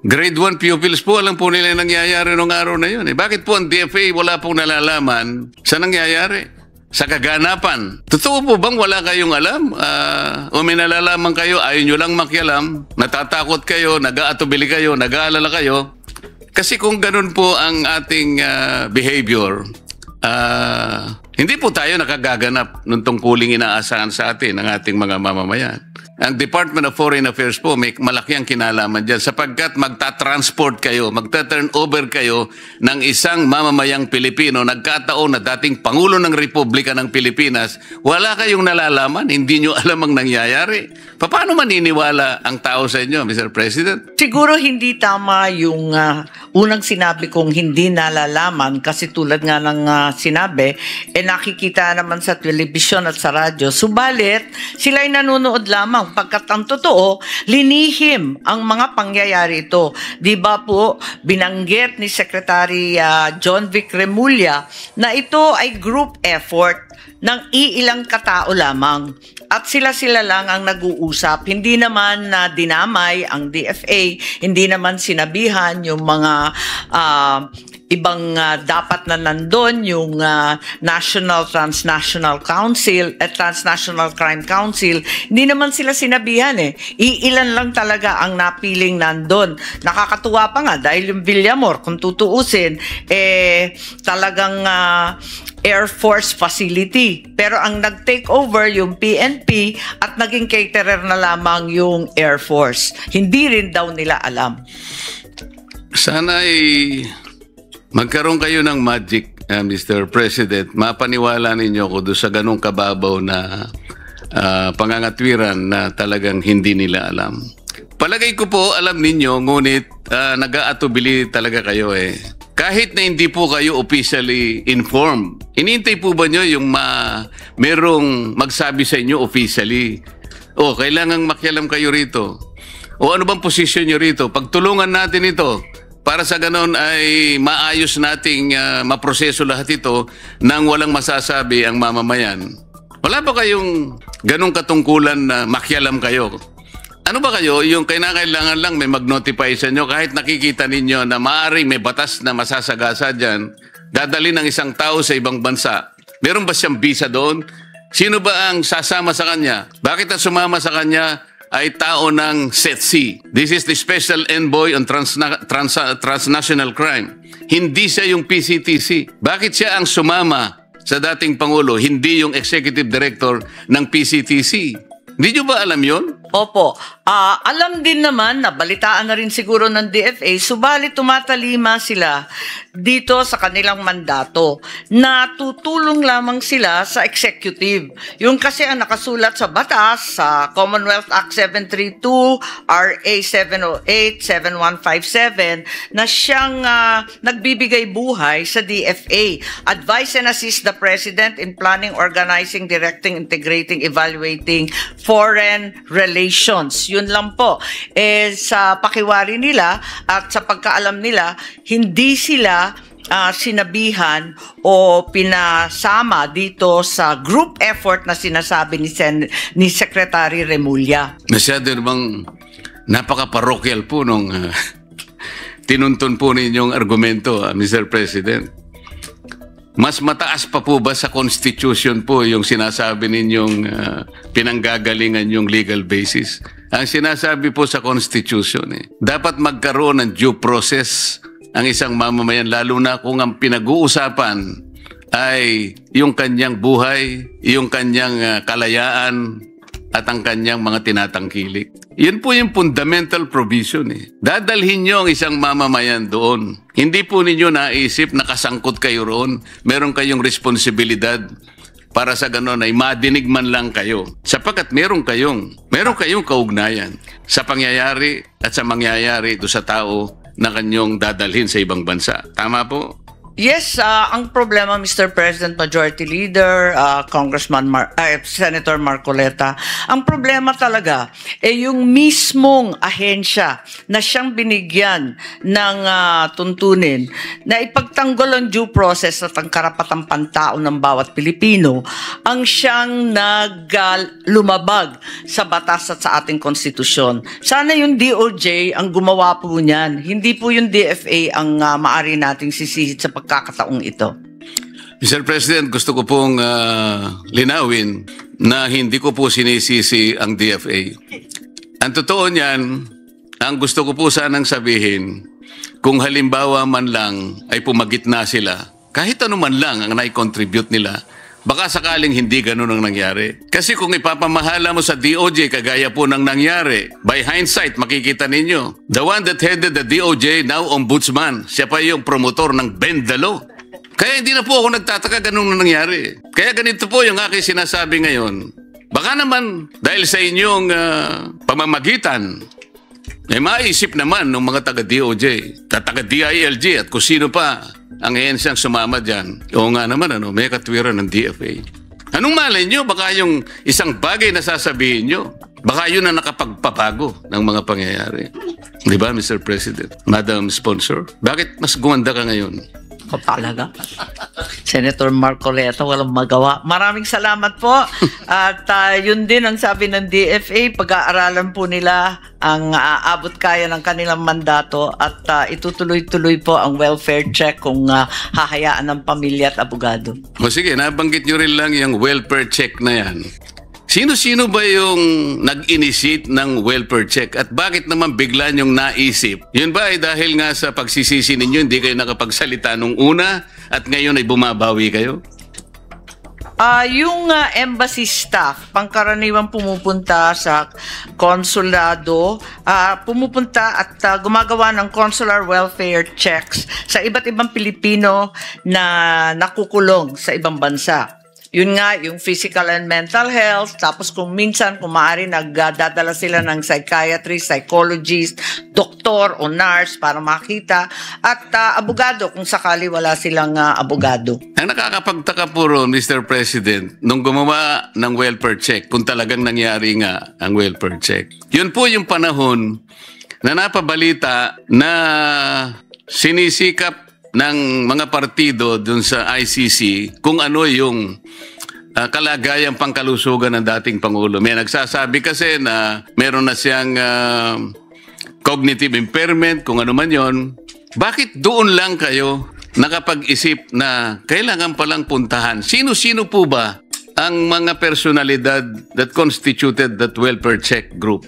grade 1 pupils po, alam po nila yung nangyayari nung araw na yun. Bakit po ang DFA wala pong nalalaman sa nangyayari? Sa kaganapan. Totoo po bang wala kayong alam? O may nalalaman kayo, ayaw nyo lang makialam, natatakot kayo, nag-aatubili kayo, nag-aalala kayo? Kasi kung ganun po ang ating behavior, hindi po tayo nakagaganap nung tungkuling inaasahan sa atin ng ating mga mamamayan. Ang Department of Foreign Affairs po may malaki ang kinalaman dyan sapagkat magta-transport kayo, magta-turnover kayo ng isang mamamayang Pilipino, nagkataon na dating Pangulo ng Republika ng Pilipinas, wala kayong nalalaman, hindi nyo alam ang nangyayari. Paano maniniwala ang tao sa inyo, Mr. President? Siguro hindi tama yung unang sinabi kong hindi nalalaman kasi tulad nga ng sinabi, nakikita naman sa telebisyon at sa radyo. Subalit, sila'y nanonood lamang pagkat ang totoo, linihim ang mga pangyayari ito. Di ba po, binanggit ni Secretary John Vic Remulla na ito ay group effort ng iilang katao lamang. At sila-sila lang ang nag-uusap. Hindi naman na dinamay ang DFA, hindi naman sinabihan yung mga ibang dapat na nandun, yung National Transnational Council at Transnational Crime Council. Hindi naman sila sinabihan Iilan lang talaga ang napiling nandun. Nakakatuwa pa nga dahil yung Villamor, kung tutuusin, talagang Air Force facility. Pero ang nag-take over yung PNP at naging caterer na lamang yung Air Force. Hindi rin daw nila alam. Sana ay magkaroon kayo ng magic, Mr. President. Mapaniwala ninyo ko doon sa ganong kababaw na pangangatwiran na talagang hindi nila alam. Palagay ko po, alam ninyo, ngunit nag-aatubili talaga kayo Kahit na hindi po kayo officially informed, inintay po ba nyo yung merong magsabi sa inyo officially? Kailangang makialam kayo rito. Ano bang posisyon nyo rito? Pagtulungan natin ito para sa ganon ay maayos nating maproseso lahat ito nang walang masasabi ang mamamayan. Wala ba kayong ganong katungkulan na makialam kayo? Ano ba kayo, yung kailangan lang may mag-notify sa inyo kahit nakikita ninyo na maaaring may batas na masasagasa dyan, dadali ng isang tao sa ibang bansa. Meron ba siyang visa doon? Sino ba ang sasama sa kanya? Bakit ang sumama sa kanya ay tao ng SETC? This is the Special Envoy on Transnational Crime. Hindi siya yung PCTC. Bakit siya ang sumama sa dating Pangulo, hindi yung executive director ng PCTC. Hindi nyo ba alam yon? Opo. Alam din naman, nabalitaan na rin siguro ng DFA, subalit tumatalima sila dito sa kanilang mandato na tutulong lamang sila sa executive. Yung kasi ang nakasulat sa batas, sa Commonwealth Act 732, RA 708, 7157, na siyang nagbibigay buhay sa DFA. Advise and assist the President in planning, organizing, directing, integrating, evaluating foreign relations. Yun lang po. Sa pakiwari nila at sa pagkaalam nila, hindi sila sinabihan o pinasama dito sa group effort na sinasabi ni Secretary Remulla. Masyado namang napaka-parochial po nung tinuntun po ninyong argumento, Mr. President. Mas mataas pa po ba sa Constitution po yung sinasabi ninyong pinanggagalingan yung legal basis? Ang sinasabi po sa Constitution, dapat magkaroon ng due process ang isang mamamayan, lalo na kung ang pinag-uusapan ay yung kanyang buhay, yung kanyang kalayaan, at ang kanyang mga tinatangkilik. Yun po yung fundamental provision. Dadalhin nyo ang isang mamamayan doon. Hindi po ninyo naisip na kasangkot kayo roon. Meron kayong responsibilidad para sa ganon ay madinig man lang kayo. Sapagkat meron kayong kaugnayan sa pangyayari at sa mangyayari do sa tao na kanyong dadalhin sa ibang bansa. Tama po? Yes, ang problema, Mr. President, Majority Leader, Senator Marcoleta, ang problema talaga yung mismong ahensya na siyang binigyan ng tuntunin na ipagtanggol ang due process at ang karapatang pantao ng bawat Pilipino ang siyang lumabag sa batas at sa ating konstitusyon. Sana yung DOJ ang gumawa po niyan. Hindi po yung DFA ang maari nating sisihit sa pagkakataong ito. Mr. President, gusto ko pong linawin na hindi ko po sinisisi ang DFA. Ang totoo niyan, ang gusto ko po sanang sabihin, kung halimbawa man lang ay pumagitna sila, kahit ano man lang ang nai-contribute nila, baka sakaling hindi ganun ang nangyari. Kasi kung ipapamahala mo sa DOJ, kagaya po ng nangyari, by hindsight, makikita ninyo, the one that headed the DOJ, now ombudsman, siya pa yung promotor ng Bend the Law. Kaya hindi na po ako nagtataka ganun ang nangyari. Kaya ganito po yung aking sinasabi ngayon. Baka naman, dahil sa inyong pamamagitan, may maisip naman ng mga taga-DOJ, taga-DILG at kung sino pa ang ahensyang sumama dyan. Oo nga naman, may katwiran ng DFA. Anong malay nyo? Baka yung isang bagay na sasabihin nyo, baka yun ang nakapagpabago ng mga pangyayari. Di ba, Mr. President? Madam Sponsor, bakit mas gumanda ka ngayon? O talaga? Senator Marcoleta, walang magawa. Maraming salamat po. At yun din ang sabi ng DFA, pag-aaralan po nila ang aabot kaya ng kanilang mandato at itutuloy-tuloy po ang welfare check kung hahayaan ng pamilya at abogado. O sige, nabanggit nyo rin lang yung welfare check na yan. Sino-sino ba yung nag-initiate ng welfare check at bakit naman bigla nyong naisip? Yun ba ay dahil nga sa pagsisisi ninyo hindi kayo nakapagsalita nung una at ngayon ay bumabawi kayo? Yung embassy staff, pangkaraniwang pumupunta sa konsulado, pumupunta at gumagawa ng consular welfare checks sa iba't ibang Pilipino na nakukulong sa ibang bansa. Yun nga, yung physical and mental health, tapos kung minsan, kung maaari, nagdadala sila ng psychiatrist, psychologist, doktor o nurse para makita, at abogado kung sakali wala silang abogado. Ang nakakapagtaka po ron, Mr. President, nung gumawa ng welfare check, kung talagang nangyari nga ang welfare check, yun po yung panahon na napabalita na sinisikap ng mga partido dun sa ICC kung ano yung kalagayang pangkalusugan ng dating Pangulo. May nagsasabi kasi na meron na siyang cognitive impairment, kung ano man yon. Bakit doon lang kayo nakapag-isip na kailangan palang puntahan? Sino-sino po ba ang mga personalidad that constituted that welfare check group?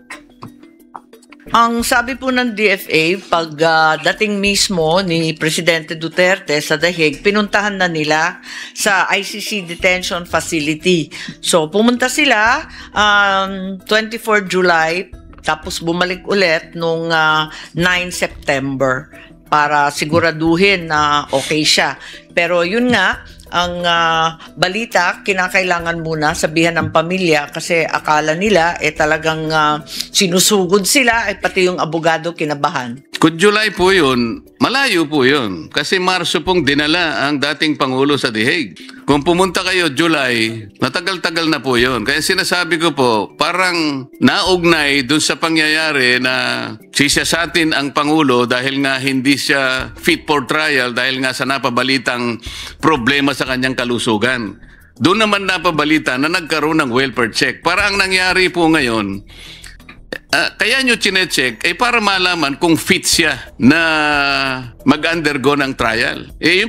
Ang sabi po ng DFA, pag dating mismo ni Presidente Duterte sa The Hague, pinuntahan na nila sa ICC Detention Facility. So pumunta sila 24 July, tapos bumalik ulit nung 9 September para siguraduhin na okay siya. Pero yun nga, ang balita, kinakailangan muna sabihan ng pamilya kasi akala nila talagang sinusugod sila pati yung abogado kinabahan. Kung July po yun, malayo po yun. Kasi Marso pong dinala ang dating Pangulo sa The Hague. Kung pumunta kayo July, matagal-tagal na po yun. Kaya sinasabi ko po, parang naugnay dun sa pangyayari na sisiyasatin ang Pangulo dahil nga hindi siya fit for trial dahil nga sa napabalitang problema sa kanyang kalusugan. Doon naman napabalita na nagkaroon ng welfare check. Para ang nangyari po ngayon, kaya nyo chinecheck para malaman kung fit siya na mag-undergo ng trial. Yun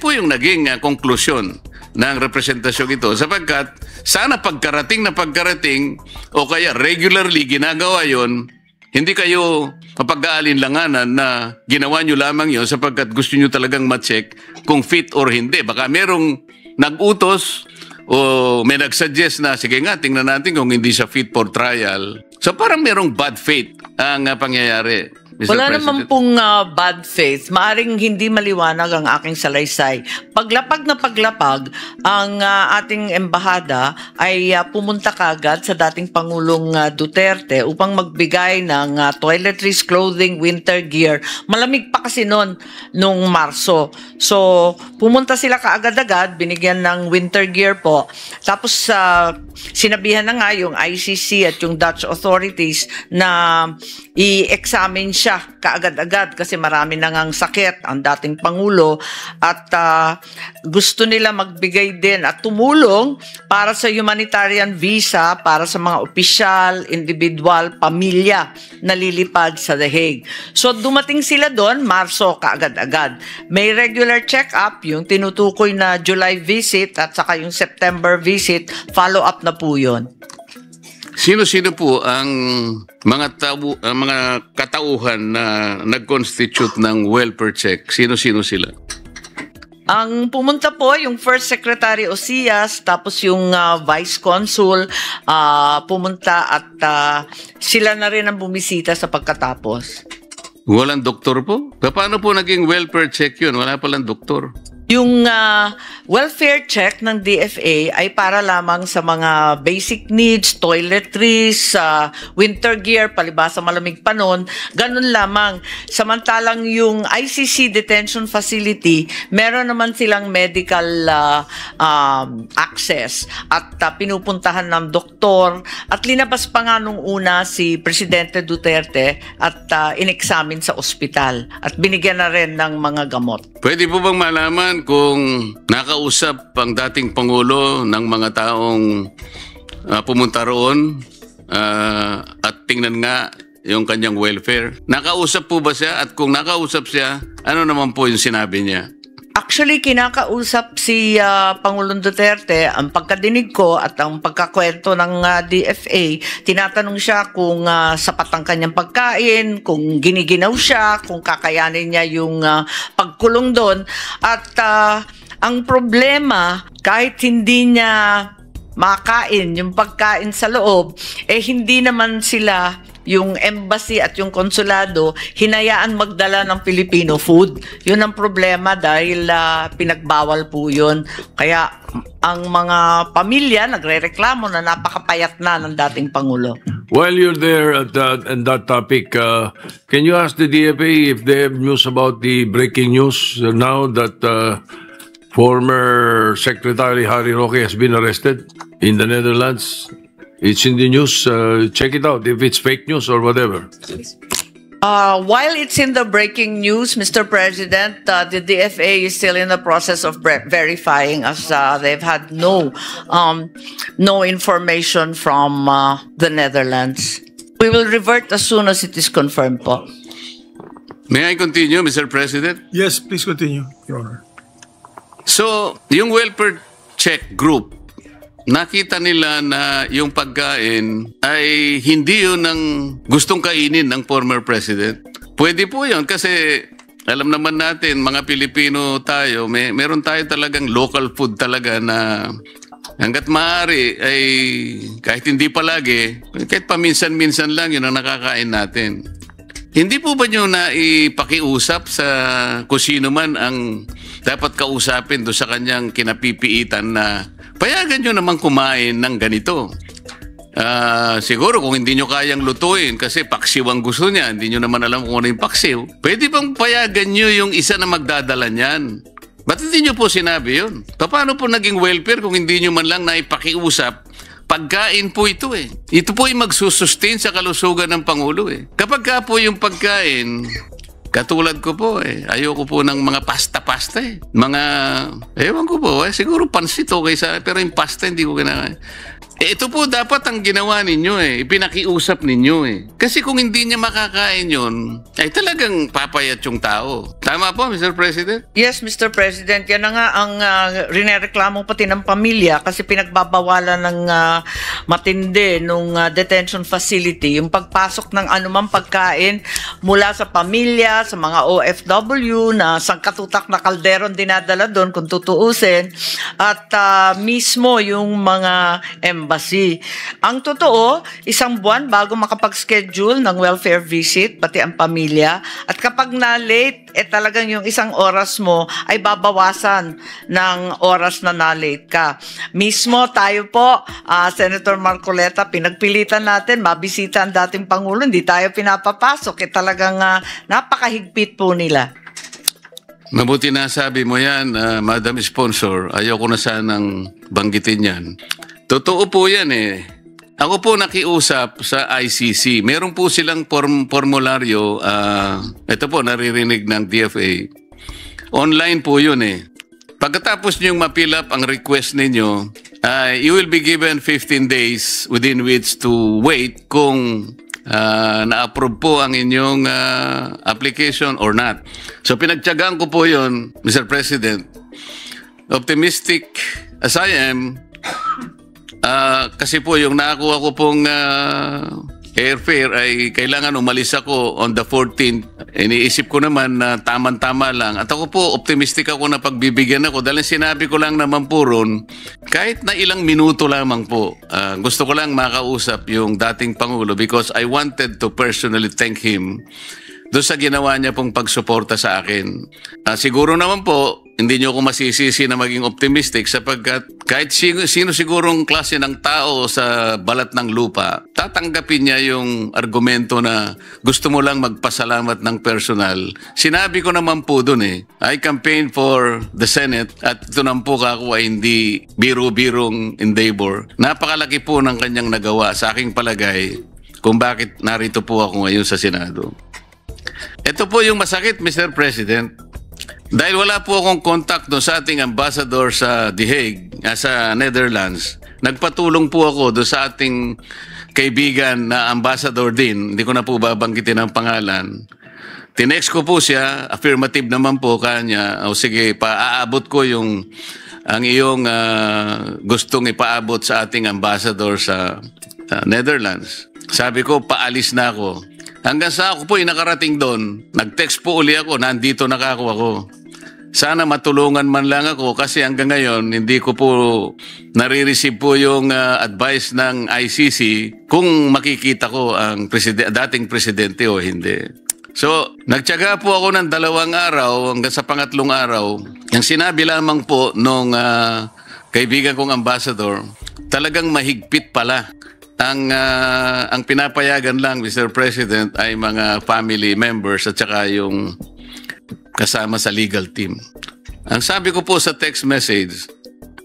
po yung naging konklusyon ng representasyon ito. Sapagkat sana pagkarating o kaya regularly ginagawa yon, hindi kayo mapag-aalinlanganan na ginawa nyo lamang yon sapagkat gusto nyo talagang ma-check kung fit or hindi. Baka merong nag-utos o may nag-suggest na sige nga, tingnan natin kung hindi siya fit for trial. So parang merong bad faith ang pangyayari, Mr. Wala President. naman pong bad faith. Maaring hindi maliwanag ang aking salaysay. Paglapag na paglapag, ang ating embahada ay pumunta kagad sa dating Pangulong Duterte upang magbigay ng toiletries, clothing, winter gear. Malamig pa kasi nung Marso. So, pumunta sila kaagad-agad, binigyan ng winter gear po. Tapos, sinabihan na nga yung ICC at yung Dutch authorities na i-examine siya kaagad-agad kasi marami na ngang sakit ang dating Pangulo at gusto nila magbigay din at tumulong para sa humanitarian visa para sa mga opisyal, individual, pamilya na lilipad sa The Hague. So dumating sila doon, Marso kaagad-agad. May regular check-up, yung tinutukoy na July visit at saka yung September visit, follow-up na po yun. Sino-sino po ang mga katauhan na nag-constitute ng welfare check? Sino-sino sila? Ang pumunta po, yung First Secretary Osias, tapos yung Vice Consul pumunta at sila na rin ang bumisita sa pagkatapos. Walang doktor po? Paano po naging welfare check yun? Wala palang doktor. Yung welfare check ng DFA ay para lamang sa mga basic needs, toiletries, winter gear, palibasa malamig pa nun, ganun lamang. Samantalang yung ICC detention facility, meron naman silang medical access at pinupuntahan ng doktor at linabas pa nga nung una si Presidente Duterte at in-examine sa ospital at binigyan na rin ng mga gamot. Pwede po bang malaman kung nakausap ang dating Pangulo ng mga taong pumunta roon at tingnan nga yung kanyang welfare? Nakausap po ba siya? At kung nakausap siya, ano naman po yung sinabi niya? Actually, kinakausap si Pangulong Duterte. Ang pagkadinig ko at ang pagkakwento ng DFA, tinatanong siya kung sapat ang kanyang pagkain, kung giniginaw siya, kung kakayanin niya yung pagkulong doon. At ang problema, kahit hindi niya makain yung pagkain sa loob, hindi naman sila yung embassy at yung konsulado hinayaan magdala ng Filipino food. Yun ang problema dahil pinagbawal po yun. Kaya ang mga pamilya nagrereklamo na napakapayat na ng dating Pangulo. While you're there at that topic, can you ask the DFA if they have news about the breaking news now that former Secretary Harry Roque has been arrested in the Netherlands? It's in the news. Check it out if it's fake news or whatever. While it's in the breaking news, Mr. President, the DFA is still in the process of verifying as they've had no information from the Netherlands. We will revert as soon as it is confirmed po. May I continue, Mr. President? Yes, please continue, Your Honor. So, yung welfare check group, nakita nila na yung pagkain ay hindi yun ang gustong kainin ng former president. Pwede po yun kasi alam naman natin, mga Pilipino tayo, meron tayo talagang local food talaga na hanggat maaari ay kahit hindi palagi, kahit paminsan-minsan lang yun ang nakakain natin. Hindi po ba nyo na ipakiusap sa kung sino man ang dapat kausapin do sa kanyang kinapipiitan na payagan nyo naman kumain ng ganito? Siguro kung hindi nyo kayang lutuin kasi paksiw ang gusto niya, hindi nyo naman alam kung ano yung paksiw, pwede bang payagan nyo yung isa na magdadala niyan? Ba't hindi nyo po sinabi yun? Paano po naging welfare kung hindi nyo man lang naipakiusap? Pagkain po ito eh. Ito po ay magsusustain sa kalusugan ng Pangulo eh. Kapag ka po yung pagkain, katulad ko po eh, ayoko po ng mga pasta-pasta eh. Ewan ko po siguro pansit okay sa, pero yung pasta hindi ko kinakain. Ito po dapat ang ginawa ninyo eh, ipinakiusap ninyo eh. Kasi kung hindi niya makakain yun, ay talagang papayat yung tao. Tama po, Mr. President? Yes, Mr. President. Yan na nga ang rinereklamo pati ng pamilya kasi pinagbabawalan ng matindi nung detention facility. Yung pagpasok ng anumang pagkain mula sa pamilya, sa mga OFW na sangkatutak na kalderon dinadala doon kung tutuusin at mismo yung mga embassy. Ang totoo, isang buwan bago makapag-schedule ng welfare visit, pati ang pamilya. At kapag na-late, talagang yung isang oras mo ay babawasan ng oras na na-late ka. Mismo tayo po, Senator Marcoleta, pinagpilitan natin, mabisita ang dating Pangulo, hindi tayo pinapapasok. Talagang napakahigpit po nila. Mabuti na sabi mo yan, Madam Sponsor. Ayoko na sanang banggitin yan. Totoo po yan eh. Ako po nakiusap sa ICC. Meron po silang formularyo. Ito po, naririnig ng DFA. Online po yun eh. Pagkatapos niyong ma-fill up ang request ninyo, you will be given 15 days within which to wait kung na-approve po ang inyong application or not. So pinagtiyagaan ko po yun, Mr. President. Optimistic as I am, kasi po yung nakakuha ko pong airfare ay kailangan umalis ako on the 14th. Iniisip ko naman na tama-tama lang. At ako po, optimistic ako na pagbibigyan ako dahil sinabi ko lang naman po ron, kahit na ilang minuto lamang po, gusto ko lang makausap yung dating Pangulo because I wanted to personally thank him doon sa ginawa niya pong pagsuporta sa akin. Siguro naman po, hindi niyo ako masisisi na maging optimistic sapagkat kahit sino sigurong klase ng tao sa balat ng lupa, tatanggapin niya yung argumento na gusto mo lang magpasalamat ng personal. Sinabi ko naman po doon eh, I campaigned for the Senate at ito naman po ako ay hindi biro-birong endeavor. Napakalaki po ng kanyang nagawa sa aking palagay kung bakit narito po ako ngayon sa Senado. Ito po yung masakit, Mr. President. Dahil wala po akong contact doon sa ating ambassador sa The Hague, sa Netherlands, nagpatulong po ako doon sa ating kaibigan na ambassador din, hindi ko na po babanggitin ang pangalan. Tinext ko po siya, affirmative naman po kanya, o sige, paaabot ko ang iyong gustong ipaabot sa ating ambassador sa Netherlands. Sabi ko, paalis na ako. Hanggang sa ako po nakarating doon, nag-text po uli ako, nandito na ako. Sana matulungan man lang ako kasi hanggang ngayon hindi ko po nare-receive po yung advice ng ICC kung makikita ko ang dating presidente o hindi. So, nagtiyaga po ako ng 2 araw hanggang sa pangatlong araw. Ang sinabi lamang po nung kaibigan kong ambassador, talagang mahigpit pala. Ang pinapayagan lang, Mr. President, ay mga family members at saka yung kasama sa legal team. Ang sabi ko po sa text message,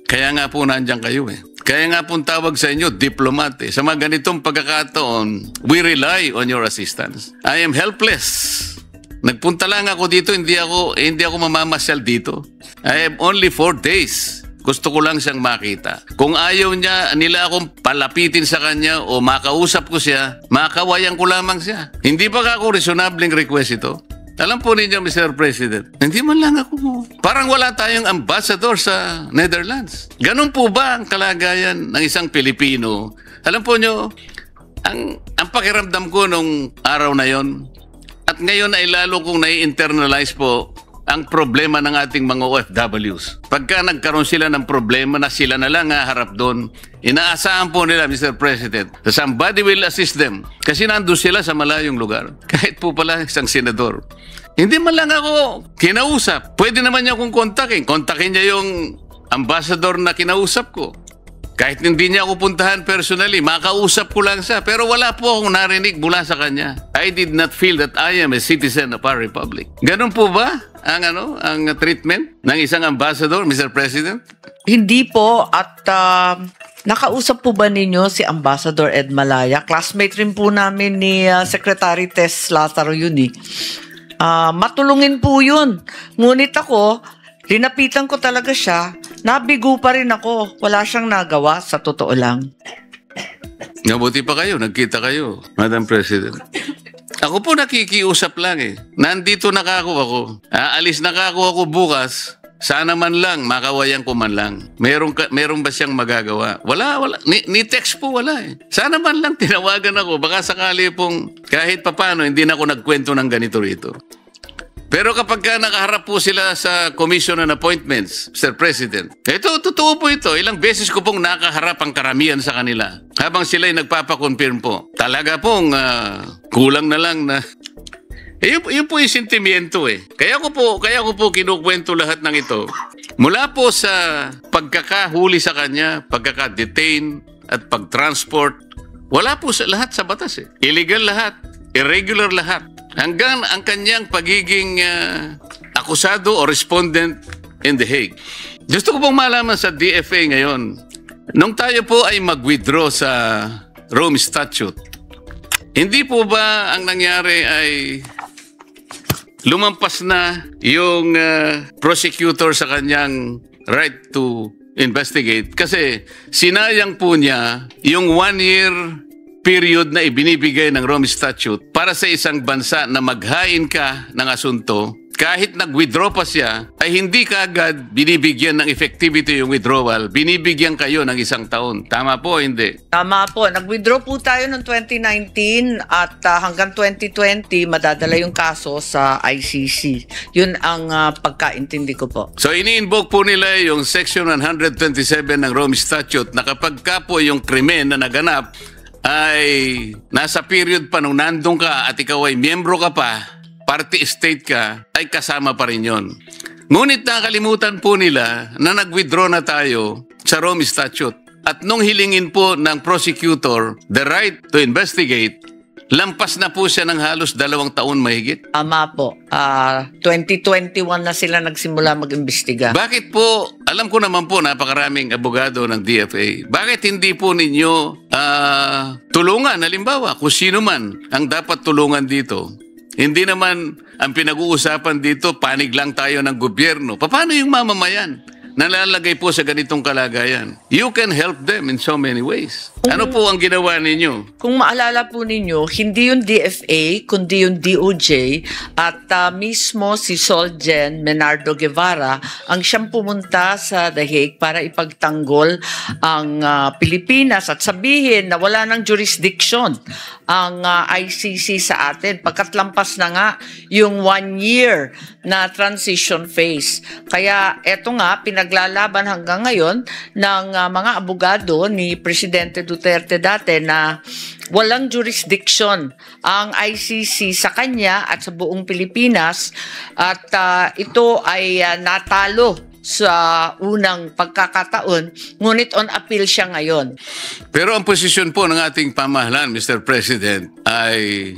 kaya nga po nandiyan kayo eh. Kaya nga po tawag sa inyo, diplomat eh. Sa mga ganitong pagkakataon, we rely on your assistance. I am helpless. Nagpunta lang ako dito, hindi ako mamamasyal dito. I have only 4 days. Gusto ko lang siyang makita. Kung ayaw nila akong palapitin sa kanya o makausap ko siya, makawayan ko lamang siya. Hindi ba ako reasonableng request ito? Alam po ninyo, Mr. President, hindi man lang ako. Parang wala tayong ambassador sa Netherlands. Ganun po ba ang kalagayan ng isang Pilipino? Alam po nyo, ang pakiramdam ko nung araw na yon, at ngayon ay lalo kong nai-internalize po ang problema ng ating mga OFWs. Pagka nagkaroon sila ng problema na sila na lang haharap doon, inaasahan po nila, Mr. President, that somebody will assist them. Kasi nandun sila sa malayong lugar. Kahit po pala isang senador. Hindi man lang ako kinausap. Pwede naman niya akong kontakin. Kontakin niya yung ambassador na kinausap ko. Kahit hindi niya ako puntahan personally, makausap ko lang siya. Pero wala po akong narinig mula sa kanya. I did not feel that I am a citizen of our republic. Ganun po ba ang treatment ng isang ambassador, Mr. President? Hindi po. At nakausap po ba ninyo si Ambassador Ed Malaya? Classmate rin po namin ni Secretary Tess Lazaro yun eh. Matulungin po yun. Ngunit ako, linapitan ko talaga siya. Nabigo pa rin ako. Wala siyang nagawa, sa totoo lang. Mabuti pa kayo, nagkita kayo, Madam President. Ako po nakikiusap lang eh. Nandito ako. Aalis ako bukas. Sana man lang, makawayan ko man lang. Meron ba siyang magagawa? Wala. Ni text po wala eh. Sana man lang tinawagan ako. Baka sakali pong kahit papano, hindi na ako nagkwento ng ganito rito. Pero kapag nakaharap po sila sa Commission on Appointments, Mr. President, totoo po ito. Ilang beses ko pong nakaharap ang karamihan sa kanila. Habang sila'y nagpapakonfirm po. Talaga pong kulang na lang na... Yun po yung sentimiento eh. Kaya ko po kinukwento lahat ng ito. Mula po sa pagkakahuli sa kanya, pagkaka-detain at pag-transport, wala po lahat sa batas eh. Illegal lahat, irregular lahat. Hanggang ang kanyang pagiging akusado o respondent in The Hague. Gusto ko pong malaman sa DFA ngayon, nung tayo po ay mag-withdraw sa Rome Statute, hindi po ba ang nangyari ay lumampas na yung prosecutor sa kanyang right to investigate? Kasi sinayang po niya yung 1-year period na ibinibigay ng Rome Statute para sa isang bansa na maghain ka ng asunto. Kahit nag-withdraw pa siya, ay hindi kaagad binibigyan ng effectivity yung withdrawal. Binibigyan kayo ng 1 taon. Tama po, hindi? Tama po. Nag-withdraw po tayo noong 2019 at hanggang 2020, madadala yung kaso sa ICC. Yun ang pagkaintindi ko po. So, ini-invoke po nila yung Section 127 ng Rome Statute na kapag ka po yung krimen na naganap ay nasa period pa nung nandun ka at ikaw ay miyembro ka pa, party state ka, ay kasama pa rin yun. Ngunit nakalimutan po nila na nag-withdraw na tayo sa Rome Statute. At nung hilingin po ng prosecutor the right to investigate, lampas na po siya ng halos 2 taon mahigit. Tama po. 2021 na sila nagsimula mag-imbestiga. Bakit po, alam ko naman po napakaraming abogado ng DFA, bakit hindi po ninyo tulungan, halimbawa, kung sino man ang dapat tulungan dito? Hindi naman ang pinag-uusapan dito, panig lang tayo ng gobyerno. Paano yung mamamayan? Nalalagay po sa ganitong kalagayan. You can help them in so many ways. Ano po ang ginawa ninyo? Kung maalala po ninyo, hindi yung DFA, kundi yung DOJ at mismo si Solgen Menardo Guevara ang siyang pumunta sa The Hague para ipagtanggol ang Pilipinas at sabihin na wala ng jurisdiction ang ICC sa atin pagkat lampas na nga yung 1 year na transition phase. Kaya eto nga, pinaglalaban hanggang ngayon ng mga abogado ni Presidente Duterte dati na walang jurisdiction ang ICC sa kanya at sa buong Pilipinas at ito ay natalo sa unang pagkakataon, ngunit on appeal siya ngayon. Pero ang posisyon po ng ating pamahalaan, Mr. President, ay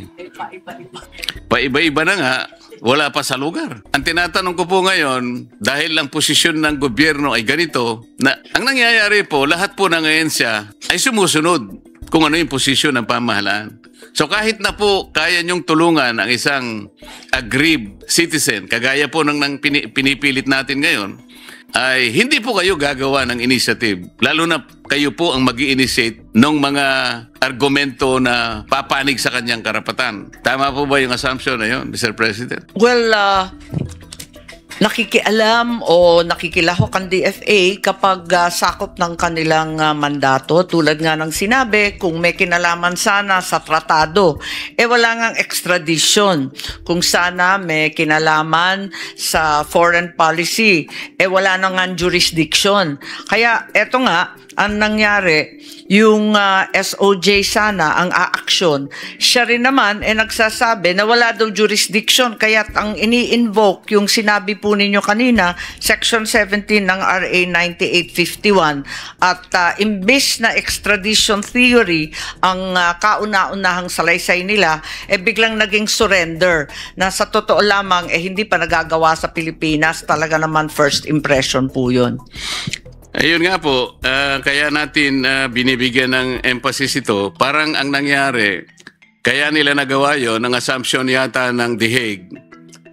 paiba-iba na nga, wala pa sa lugar. Ang tinatanong ko po ngayon, dahil lang posisyon ng gobyerno ay ganito, na ang nangyayari po, lahat po ng ahensya ay sumusunod kung ano yung posisyon ng pamahalaan. So kahit na po kaya niyong tulungan ang isang aggrieved citizen, kagaya po ng pinipilit natin ngayon, ay hindi po kayo gagawa ng initiative. Lalo na kayo po ang mag-i-initiate ng mga argumento na papanig sa kanyang karapatan. Tama po ba yung assumption na yun, Mr. President? Well, nakikialam o nakikilahok ang DFA kapag sakop ng kanilang mandato. Tulad nga ng sinabi, kung may kinalaman sana sa tratado, wala ngang extradition. Kung sana may kinalaman sa foreign policy, wala na ngang jurisdiction. Kaya eto nga, ang nangyari, yung SOJ sana ang aaksyon, siya rin naman nagsasabi na wala daw jurisdiction, kaya ang ini-invoke yung sinabi po ninyo kanina, Section 17 ng RA 9851, at imbis na extradition theory ang kauna-unahang salaysay nila, biglang naging surrender, na sa totoo lamang hindi pa nagagawa sa Pilipinas. Talaga naman first impression po yun. Ayun nga po, kaya natin binibigyan ng emphasis ito. Parang ang nangyari, kaya nila nagawa yun, ang assumption yata ng The Hague,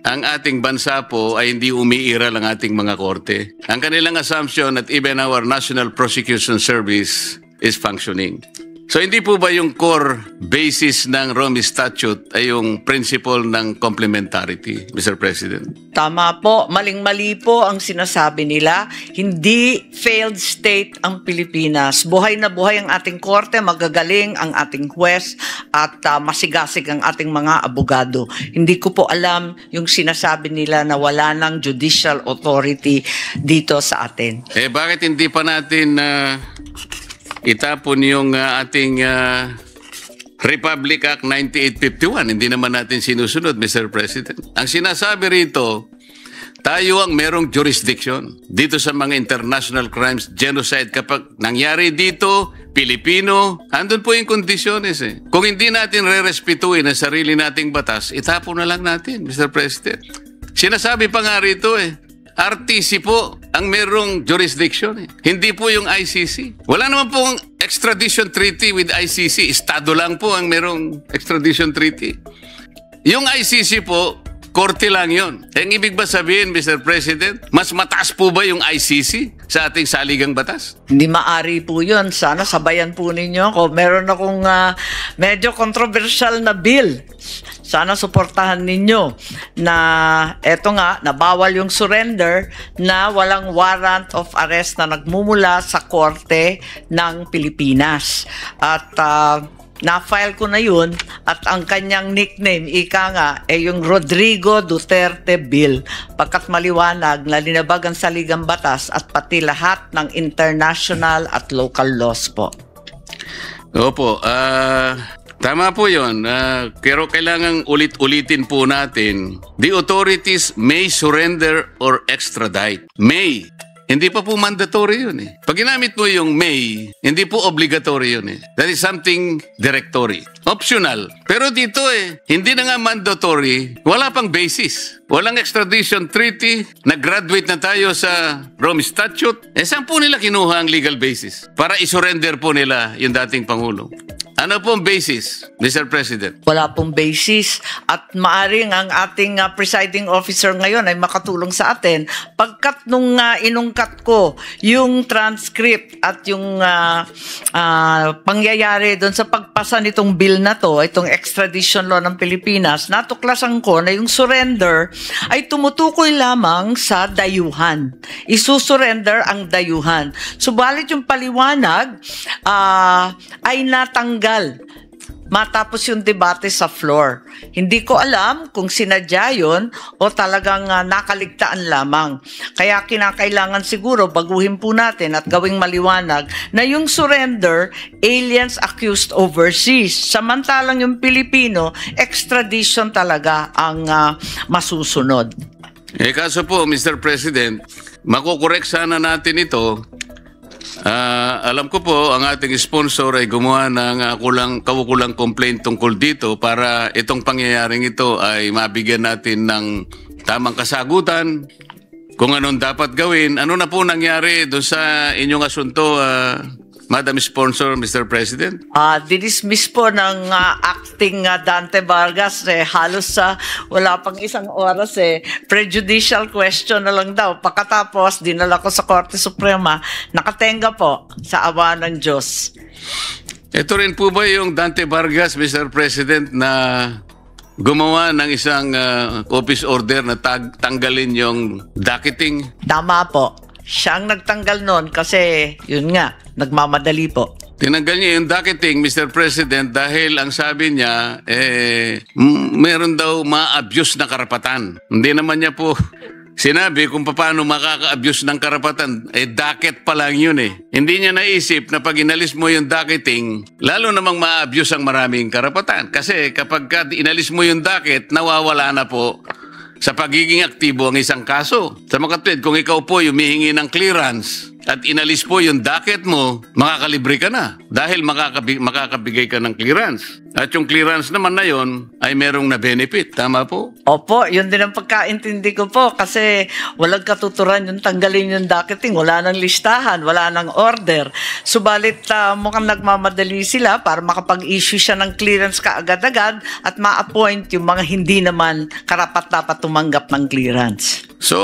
ang ating bansa po ay hindi umiiral ang ating mga korte. Ang kanilang assumption that even our National Prosecution Service is functioning. So hindi po ba yung core basis ng Rome Statute ay yung principle ng complementarity, Mr. President? Tama po, maling-mali po ang sinasabi nila. Hindi failed state ang Pilipinas. Buhay na buhay ang ating korte, magagaling ang ating huwes, at masigasig ang ating mga abogado. Hindi ko po alam yung sinasabi nila na wala ng judicial authority dito sa atin. Bakit hindi pa natin itapon yung ating Republic Act 9851? Hindi naman natin sinusunod, Mr. President. Ang sinasabi rito, tayo ang merong jurisdiction dito sa mga international crimes, genocide. Kapag nangyari dito, Pilipino, andun po yung kondisyones Kung hindi natin re-respetuin ang sarili nating batas, itapon na lang natin, Mr. President. Sinasabi pa nga rito RTC po ang merong jurisdiction. Hindi po yung ICC. Wala naman pong extradition treaty with ICC. Estado lang po ang merong extradition treaty. Yung ICC po, korte lang yun. Ang ibig ba sabihin, Mr. President, mas mataas po ba yung ICC sa ating saligang batas? Hindi maari po yun. Sana sabayan po ninyo ako. Meron akong medyo controversial na bill. Sana suportahan ninyo na eto nga, nabawal yung surrender na walang warrant of arrest na nagmumula sa korte ng Pilipinas. At na-file ko na yun, at ang kanyang nickname, ika nga, yung Rodrigo Duterte Bill, pagkat maliwanag na linabag ang saligang batas at pati lahat ng international at local laws po. Opo, tama po yun. Pero kailangang ulit-ulitin po natin, the authorities may surrender or extradite. May. Hindi pa po mandatory yun Pag ginamit mo yung may, hindi po obligatory yun That is something directory. Optional. Pero dito hindi na nga mandatory, wala pang basis. Walang extradition treaty, nag-graduate na tayo sa Rome Statute. Saan po nila kinuha ang legal basis? Para isurrender po nila yung dating Pangulo. Ano pong basis, Mr. President? Wala pong basis, at maaring ang ating presiding officer ngayon ay makatulong sa atin. Pagkat nung inungkat ko yung transcript at yung pangyayari doon sa pagpasa nitong bill na to, itong extradition law ng Pilipinas, natuklasan ko na yung surrender ay tumutukoy lamang sa dayuhan. Isusurrender ang dayuhan. Subalit yung paliwanag ay natanggal matapos yung debate sa floor. Hindi ko alam kung sinadya yun o talagang nakaligtaan lamang. Kaya kinakailangan siguro baguhin po natin at gawing maliwanag na yung surrender, aliens accused overseas. Samantalang yung Pilipino, extradition talaga ang masusunod. Kaso po, Mr. President, makukorek sana natin ito. Alam ko po, ang ating sponsor ay gumawa ng kaukulang complaint tungkol dito para itong pangyayaring ito ay mabigyan natin ng tamang kasagutan kung anong dapat gawin. Ano na po nangyari doon sa inyong asunto, Madam Sponsor, Mr. President? Dinismiss po ng acting Dante Vargas halos wala pang isang oras prejudicial question na lang daw. Pagkatapos, dinala ko sa Korte Suprema, nakatenga po sa awa ng Diyos. Ito rin po ba yung Dante Vargas, Mr. President, na gumawa ng isang office order na tanggalin yung docketing? Tama po. Siya ang nagtanggal nun kasi, yun nga, nagmamadali po. Tinanggal niya yung docketing, Mr. President, dahil ang sabi niya, meron daw ma-abuse na karapatan. Hindi naman niya po sinabi kung paano makaka-abuse ng karapatan. Docket pa lang yun Hindi niya naisip na pag inalis mo yung docketing, lalo namang ma-abuse ang maraming karapatan. Kasi kapag inalis mo yung docket, nawawala na po sa pagiging aktibo ang isang kaso. Sa mga kapatid, kung ikaw po humihingi ng clearance at inalis po yung docket mo, makakalibre ka na dahil makakabigay ka ng clearance. At yung clearance naman na yon ay merong na-benefit. Tama po? Opo, yun din ang pagkaintindi ko po kasi walang katuturan yung tanggalin yung docketing. Wala nang listahan, wala nang order. Subalit mukhang nagmamadali sila para makapag-issue siya ng clearance kaagad-agad at ma-appoint yung mga hindi naman karapat-dapat tumanggap ng clearance. So,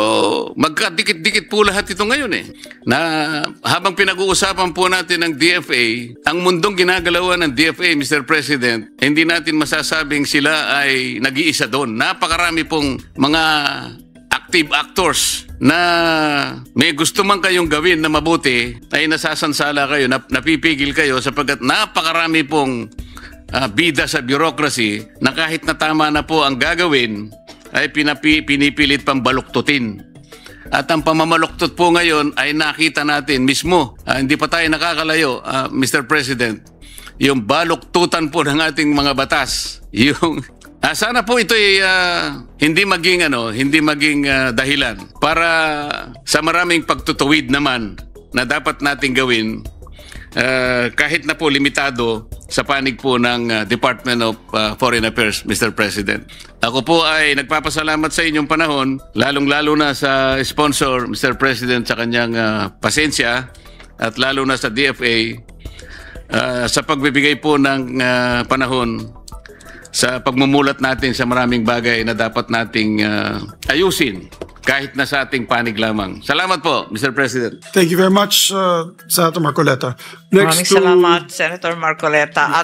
magkadikit-dikit po lahat ito ngayon na habang pinag-uusapan po natin ng DFA, ang mundong ginagalawan ng DFA, Mr. President, hindi natin masasabing sila ay nag-iisa doon. Napakarami pong mga active actors na may gusto man kayong gawin na mabuti, ay nasasansala kayo, napipigil kayo sapagkat napakarami pong bida sa bureaucracy na kahit na tama na po ang gagawin, ay pinipilit pang baluktutin. At ang pamamaluktot po ngayon ay nakita natin mismo, hindi pa tayo nakakalayo, Mr. President, yung baluktutan po ng ating mga batas. Yung sana po ito ay hindi maging dahilan para sa maraming pagtutuwid naman na dapat nating gawin kahit na po limitado sa panig po ng Department of Foreign Affairs, Mr. President. Ako po ay nagpapasalamat sa inyong panahon, lalong-lalo na sa sponsor, Mr. President, sa kanyang pasensya at lalo na sa DFA sa pagbibigay po ng panahon sa pagmumulat natin sa maraming bagay na dapat nating ayusin kahit na sa ating panig lamang. Salamat po, Mr. President. Thank you very much, Senator Marcoleta. Maraming salamat, Senator Marcoleta.